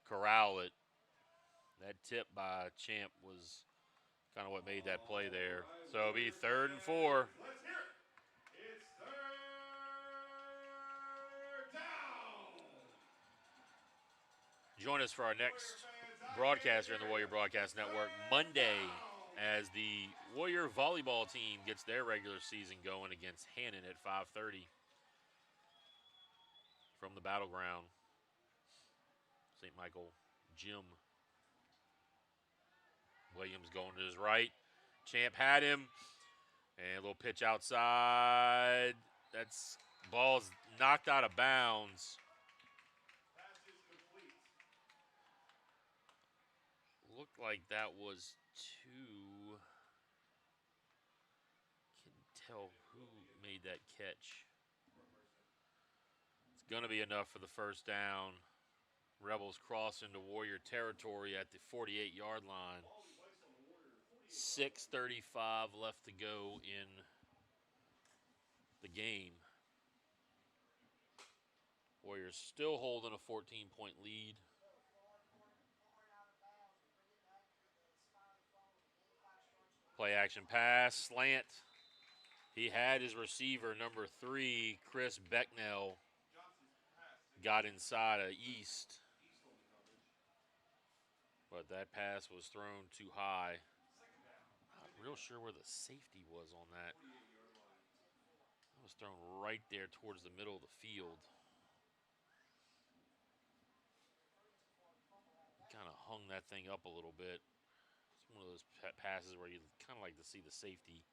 Speaker 1: corral it. That tip by Champ was kind of what made that play there. So it'll be 3rd and 4.
Speaker 2: Let's hear it. It's 3rd down.
Speaker 1: Join us for our next broadcast here in the Warrior Broadcast Network Monday as the Warrior volleyball team gets their regular season going against Hannon at 5:30 from the Battleground. St. Michael Gym. Williams going to his right. Champ had him. And a little pitch outside. That's ball's knocked out of bounds. Looked like that was two. Can't tell who made that catch. It's going to be enough for the first down. Rebels cross into Warrior territory at the 48-yard line. 6:35 left to go in the game. Warriors still holding a 14-point lead. Play action pass, slant. He had his receiver, number 3, Chris Becknell, got inside of East. But that pass was thrown too high. Not real sure where the safety was on that. It was thrown right there towards the middle of the field. Kind of hung that thing up a little bit. It's one of those passes where you kind of like to see the safety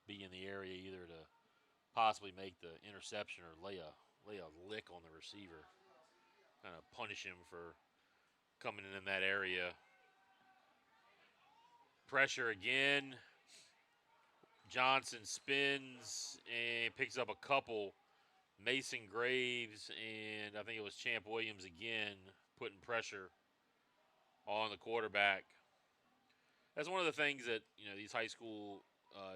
Speaker 1: be in the area either to possibly make the interception or lay a lick on the receiver. Kind of punish him for coming in that area. Pressure again. Johnson spins and picks up a couple. Mason Graves and I think it was Champ Williams again putting pressure on the quarterback. That's one of the things that these high school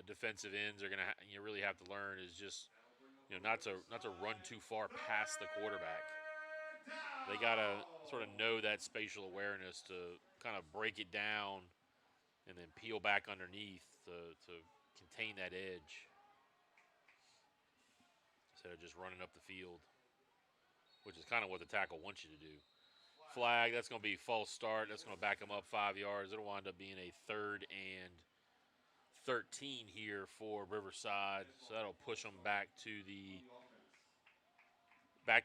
Speaker 1: defensive ends are gonna really have to learn is just not to run too far past the quarterback. They gotta sort of know that spatial awareness to kind of break it down and then peel back underneath to contain that edge instead of just running up the field, which is kind of what the tackle wants you to do. Flag, that's going to be false start. That's going to back them up 5 yards. It'll wind up being a 3rd and 13 here for Riverside. So that'll push them back to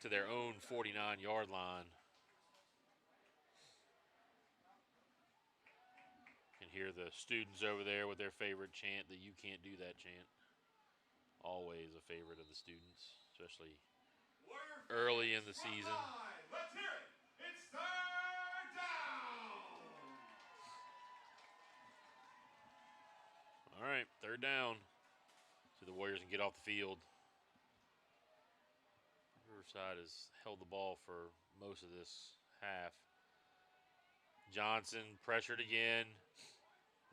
Speaker 1: their own 49-yard line. You can hear the students over there with their favorite chant, the "You Can't Do That" chant. Always a favorite of the students, especially early in the season.
Speaker 2: Let's hear it. It's 3rd down.
Speaker 1: All right, 3rd down. So the Warriors can get off the field. Riverside has held the ball for most of this half. Johnson pressured again.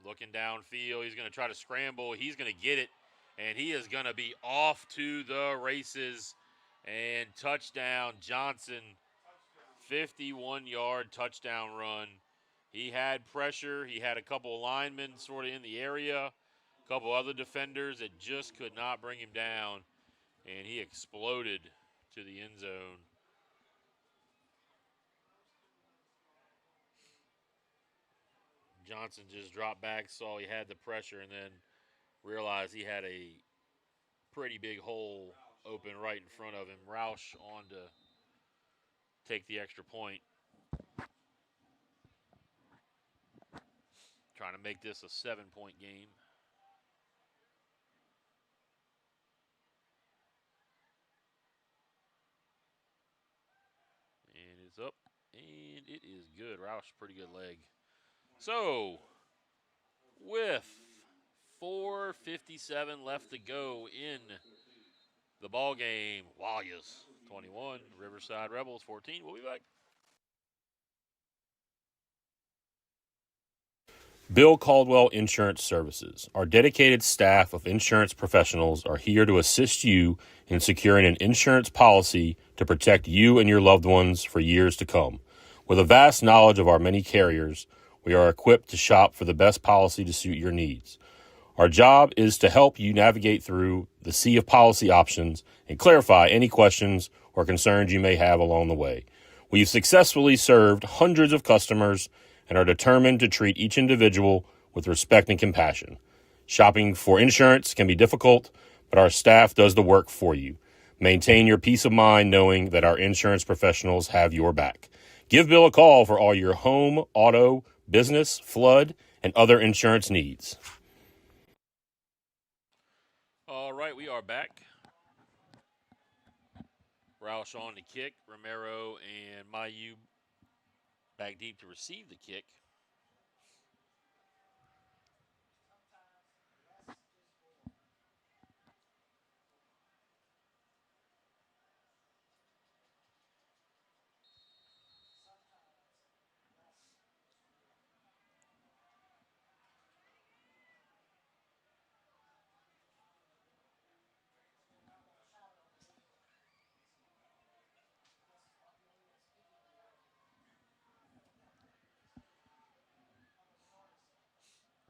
Speaker 1: Looking downfield. He's going to try to scramble. He's going to get it. And he is going to be off to the races. And touchdown, Johnson. 51-yard touchdown run. He had pressure. He had a couple of linemen sort of in the area. A couple other defenders that just could not bring him down. And he exploded to the end zone. Johnson just dropped back, saw he had the pressure, and then realized he had a pretty big hole open right in front of him. Roush on to take the extra point. Trying to make this a 7-point game. And it's up, and it is good. Roush, pretty good leg. So, with 4:57 left to go in the ball game, Warriors 21, Riverside Rebels 14. We'll be back.
Speaker 4: Bill Caldwell Insurance Services. Our dedicated staff of insurance professionals are here to assist you in securing an insurance policy to protect you and your loved ones for years to come. With a vast knowledge of our many carriers, we are equipped to shop for the best policy to suit your needs. Our job is to help you navigate through the sea of policy options and clarify any questions or concerns you may have along the way. We've successfully served hundreds of customers and are determined to treat each individual with respect and compassion. Shopping for insurance can be difficult, but our staff does the work for you. Maintain your peace of mind knowing that our insurance professionals have your back. Give Bill a call for all your home, auto, business, flood, and other insurance needs.
Speaker 1: All right, we are back. Roush on the kick. Romero and Mayu back deep to receive the kick.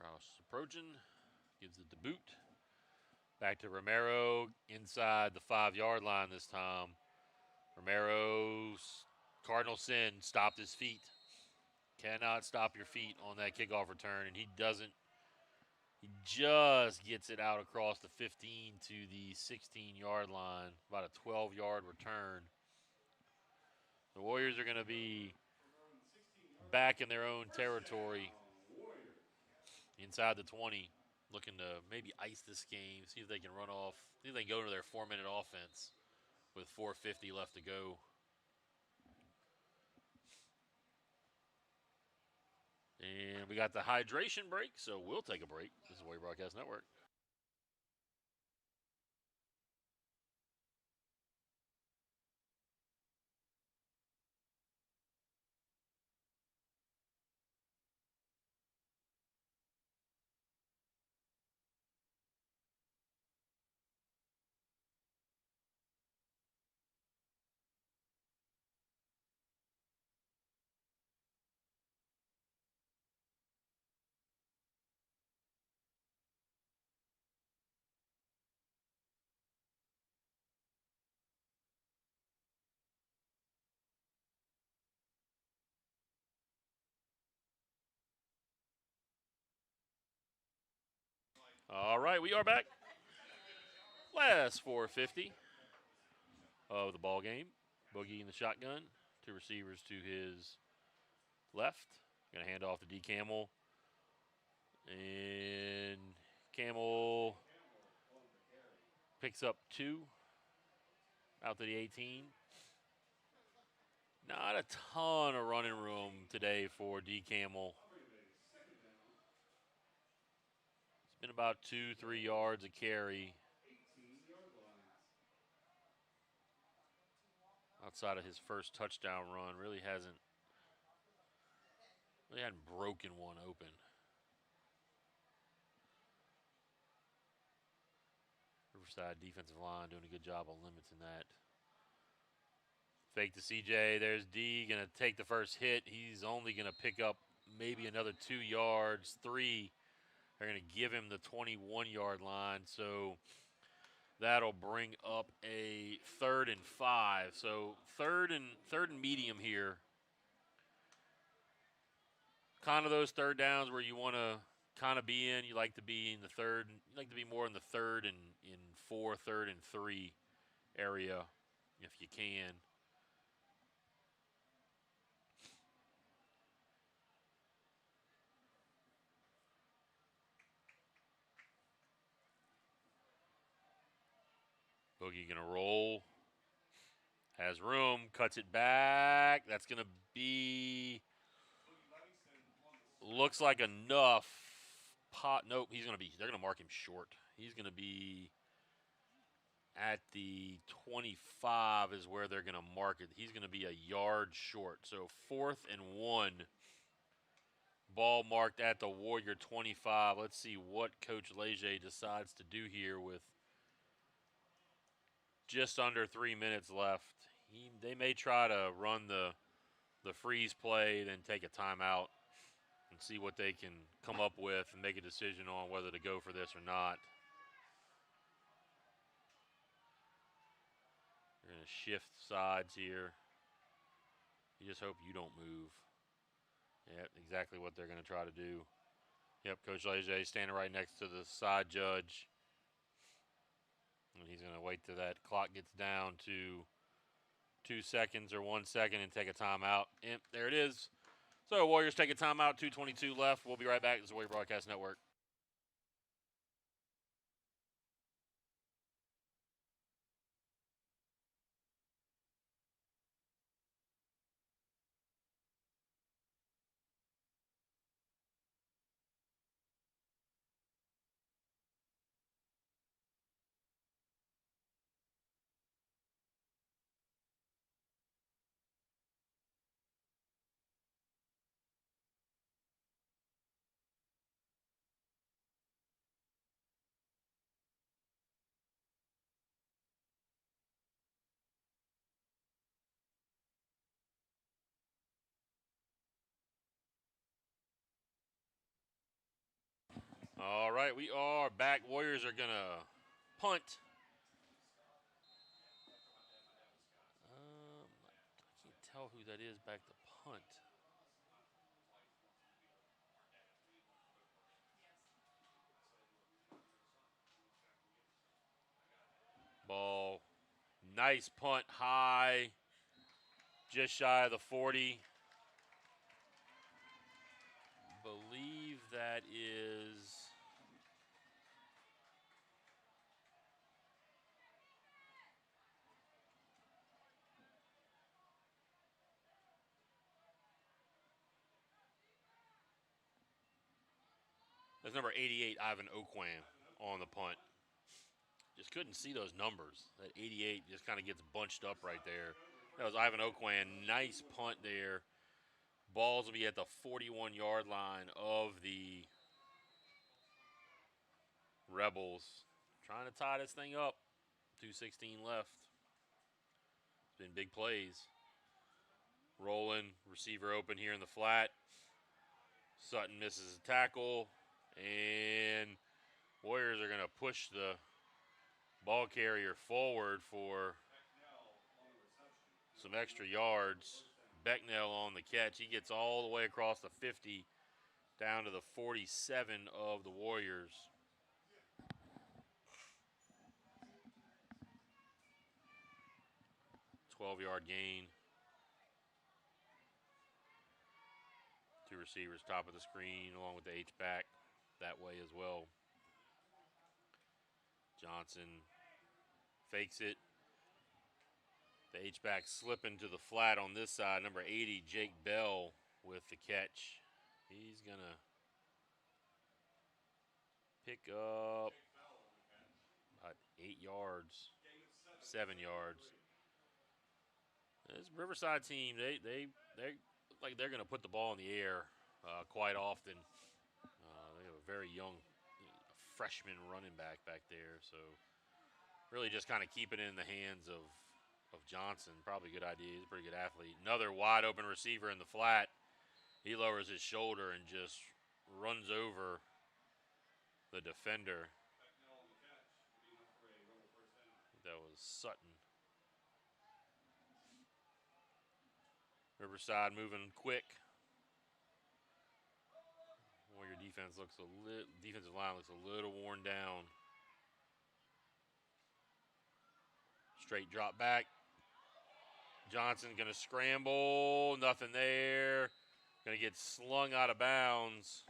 Speaker 1: Roush approaching, gives it the boot. Back to Romero inside the 5-yard line this time. Romero's cardinal sin, stopped his feet. Cannot stop your feet on that kickoff return, and he doesn't. He just gets it out across the 15 to the 16-yard line, about a 12-yard return. The Warriors are going to be back in their own territory inside the 20, looking to maybe ice this game, see if they can run off, see if they can go to their 4-minute offense with 4:50 left to go. And we got the hydration break, so we'll take a break. This is Warrior Broadcast Network. All right, we are back. Last 4:50 of the ball game. Boogie in the shotgun. 2 receivers to his left. Going to hand off to D. Camel. And Camel picks up 2 out to the 18. Not a ton of running room today for D. Camel. It's been about 2-3 yards a carry. Outside of his first touchdown run, really hadn't broken one open. Riverside defensive line doing a good job of limiting that. Fake to CJ. There's D going to take the first hit. He's only going to pick up maybe another 2 yards. 3. They're going to give him the 21-yard line. So that'll bring up a 3rd and 5. So third and medium here. Kind of those third downs where you want to kind of be in. You like to be in the third. You like to be more in the 3rd and 4, 3rd and 3 area if you can. Boogie going to roll. Has room. Cuts it back. That's going to be... Looks like enough. Nope, he's going to be... They're going to mark him short. He's going to be at the 25 is where they're going to mark it. He's going to be a yard short. So 4th and 1. Ball marked at the Warrior 25. Let's see what Coach Leger decides to do here with just under 3 minutes left. They may try to run the freeze play, then take a timeout and see what they can come up with and make a decision on whether to go for this or not. They're going to shift sides here. You just hope you don't move. Yep, exactly what they're going to try to do. Yep, Coach Leger standing right next to the side judge. And he's going to wait till that clock gets down to 2 seconds or 1 second and take a timeout. And there it is. So Warriors take a timeout, 2:22 left. We'll be right back. This is the Warrior Broadcast Network. All right, we are back. Warriors are going to punt. I can't tell who that is back to punt. Ball, nice punt, high, just shy of the 40. Believe that is that's number 88, Ivan Okwan, on the punt. Just couldn't see those numbers. That 88 just kind of gets bunched up right there. That was Ivan Okwan. Nice punt there. Balls will be at the 41-yard line of the Rebels. Trying to tie this thing up. 2:16 left. It's been big plays. Rolling, receiver open here in the flat. Sutton misses a tackle. And Warriors are going to push the ball carrier forward for some extra yards. Becknell on the catch. He gets all the way across the 50 down to the 47 of the Warriors. $12-yard gain. Two receivers top of the screen along with the H-back that way as well. Johnson fakes it. The H-back slipping to the flat on this side. Number 80, Jake Bell with the catch. He's going to pick up about 8 yards, 7 yards. This Riverside team, they look like they're going to put the ball in the air quite often. They have a very young freshman running back there, so really just kind of keep it in the hands of Johnson. Probably a good idea. He's a pretty good athlete. Another wide open receiver in the flat. He lowers his shoulder and just runs over the defender. That was Sutton. Riverside moving quick. Warrior defensive line looks a little worn down. Straight drop back. Johnson going to scramble. Nothing there. Going to get slung out of bounds.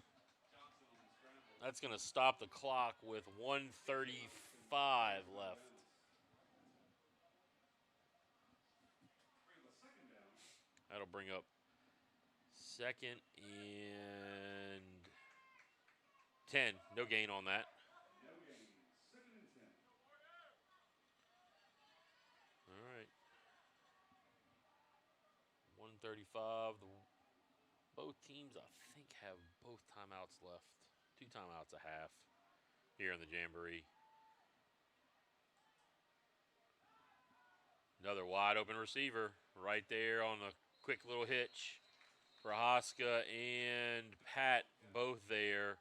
Speaker 1: That's going to stop the clock with 1:35 left. That'll bring up 2nd and 10. No gain on that. All right. 1:35. Both teams, I think, have both timeouts left. 2 timeouts a half here in the Jamboree. Another wide open receiver right there on the quick little hitch. Prohaska and Pat both there.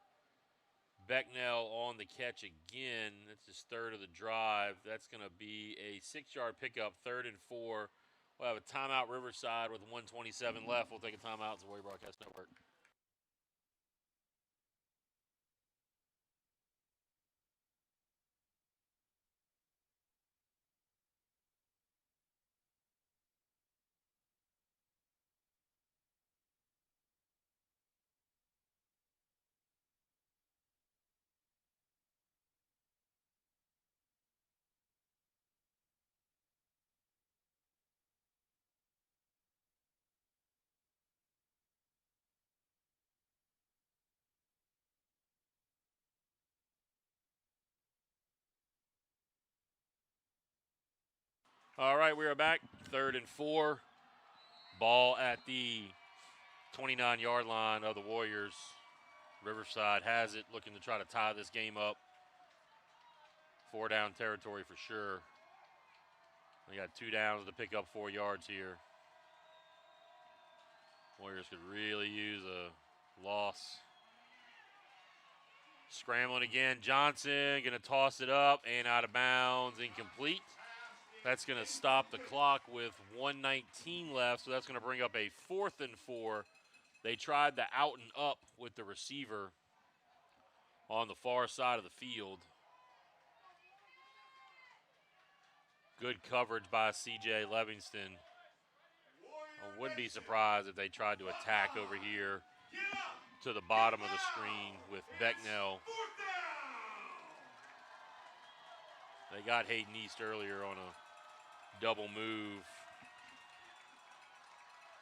Speaker 1: Becknell on the catch again. That's his 3rd of the drive. That's going to be a 6-yard pickup, 3rd and 4. We'll have a timeout Riverside with 1:27 left. We'll take a timeout. It's the Warrior Broadcast Network. All right, we are back. 3rd and 4. Ball at the 29-yard line of the Warriors. Riverside has it, looking to try to tie this game up. 4-down territory for sure. They got 2 downs to pick up 4 yards here. Warriors could really use a loss. Scrambling again. Johnson going to toss it up and out of bounds. Incomplete. That's going to stop the clock with 1:19 left, so that's going to bring up a 4th and 4. They tried the out and up with the receiver on the far side of the field. Good coverage by C.J. Livingston. I wouldn't be surprised if they tried to attack over here to the bottom of the screen with Becknell. They got Hayden East earlier on a double move.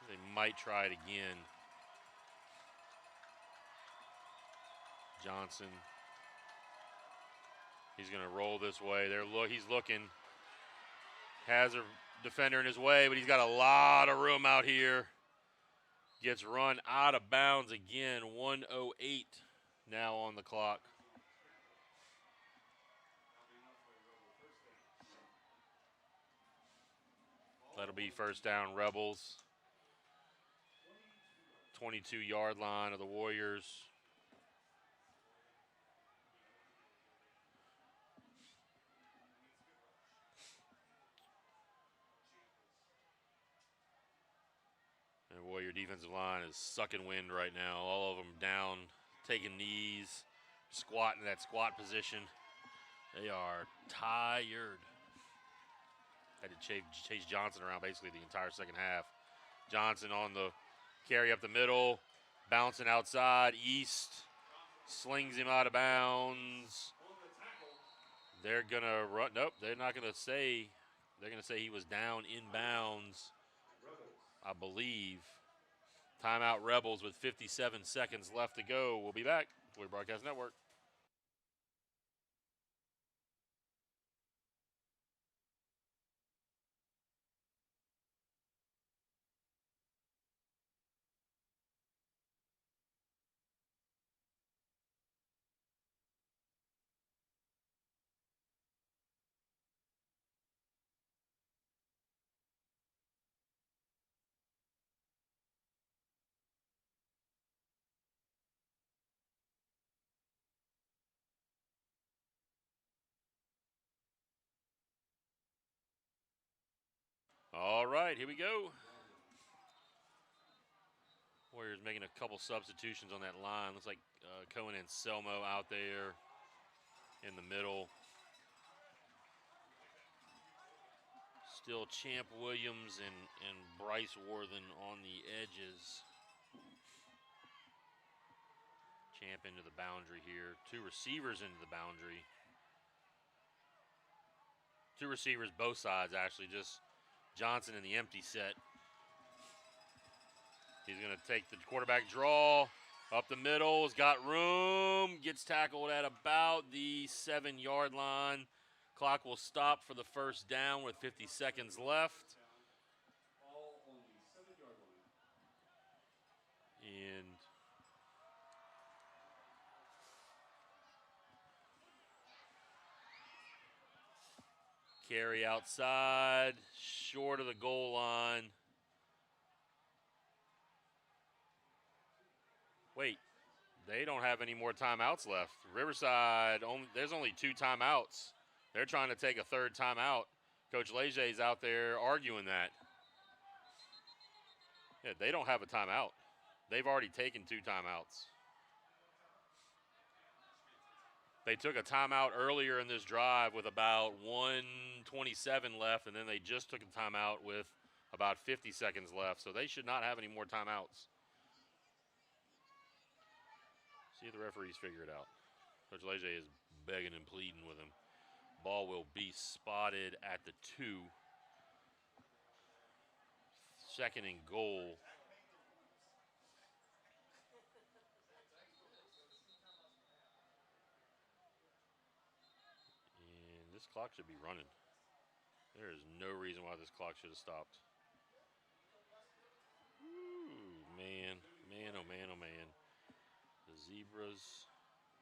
Speaker 1: They might try it again. Johnson. He's going to roll this way. He's looking. Has a defender in his way, but he's got a lot of room out here. Gets run out of bounds again. 1:08 now on the clock. That'll be first down, Rebels. 22-yard line of the Warriors. And Warrior defensive line is sucking wind right now. All of them down, taking knees, squatting in that squat position. They are tired. Had to chase Johnson around basically the entire second half. Johnson on the carry up the middle, bouncing outside. East slings him out of bounds. They're going to run. Nope, they're not going to say. They're going to say he was down in bounds, I believe. Timeout Rebels with 57 seconds left to go. We'll be back. Warrior Broadcast Network. All right, here we go. Warriors making a couple substitutions on that line. Looks like Cohen and Selmo out there in the middle. Still Champ Williams and Bryce Worthen on the edges. Champ into the boundary here. 2 receivers into the boundary. 2 receivers both sides, actually. Just Johnson in the empty set. He's going to take the quarterback draw. Up the middle. Has got room. Gets tackled at about the 7-yard line. Clock will stop for the first down with 50 seconds left. And carry outside, short of the goal line. Wait, they don't have any more timeouts left. Riverside, there's only 2 timeouts. They're trying to take a 3rd timeout. Coach Leger is out there arguing that. Yeah, they don't have a timeout. They've already taken 2 timeouts. They took a timeout earlier in this drive with about 1:27 left, and then they just took a timeout with about 50 seconds left, so they should not have any more timeouts. See if the referees figure it out. Coach Leger is begging and pleading with him. Ball will be spotted at the 2. 2nd and goal. And this clock should be running. There is no reason why this clock should have stopped. Ooh, man. Man, oh man, oh man. The Zebras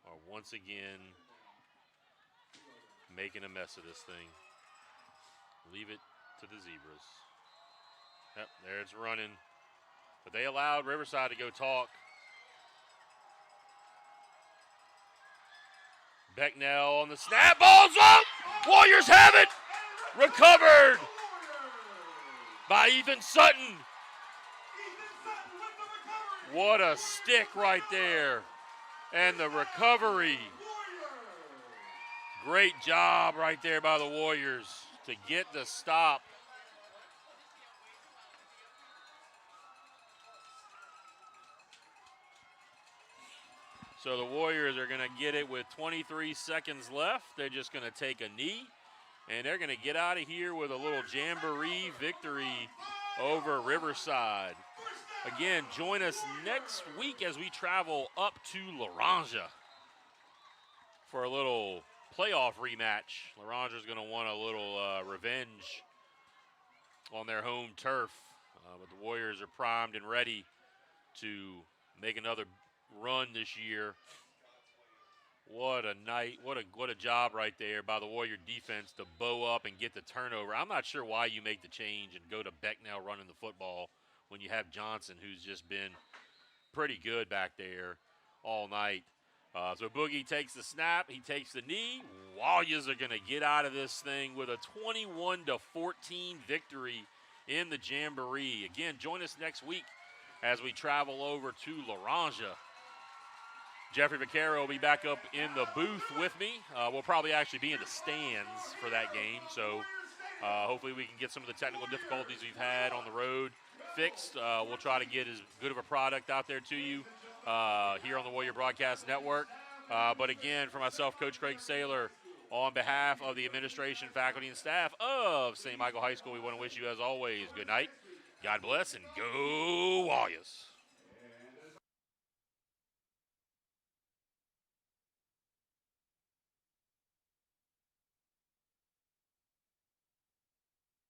Speaker 1: are once again making a mess of this thing. Leave it to the Zebras. Yep, there it's running. But they allowed Riverside to go talk. Becknell on the snap. Ball's up! Warriors have it! Recovered by Ethan Sutton. What a stick right there. And the recovery. Great job right there by the Warriors to get the stop. So the Warriors are going to get it with 23 seconds left. They're just going to take a knee, and they're going to get out of here with a little Jamboree victory over Riverside. Again, join us next week as we travel up to Laranja for a little playoff rematch. Laranja's going to want a little revenge on their home turf, but the Warriors are primed and ready to make another run this year. What a night, what a job right there by the Warrior defense to bow up and get the turnover. I'm not sure why you make the change and go to Becknell running the football when you have Johnson, who's just been pretty good back there all night. So Boogie takes the snap, he takes the knee. Warriors are going to get out of this thing with a 21-14 victory in the Jamboree. Again, join us next week as we travel over to Laranja. Jeffrey Vaccaro will be back up in the booth with me. We'll probably actually be in the stands for that game, so hopefully we can get some of the technical difficulties we've had on the road fixed. We'll try to get as good of a product out there to you here on the Warrior Broadcast Network. But again, for myself, Coach Craig Saylor, on behalf of the administration, faculty, and staff of St. Michael High School, we want to wish you, as always, good night, God bless, and go Warriors.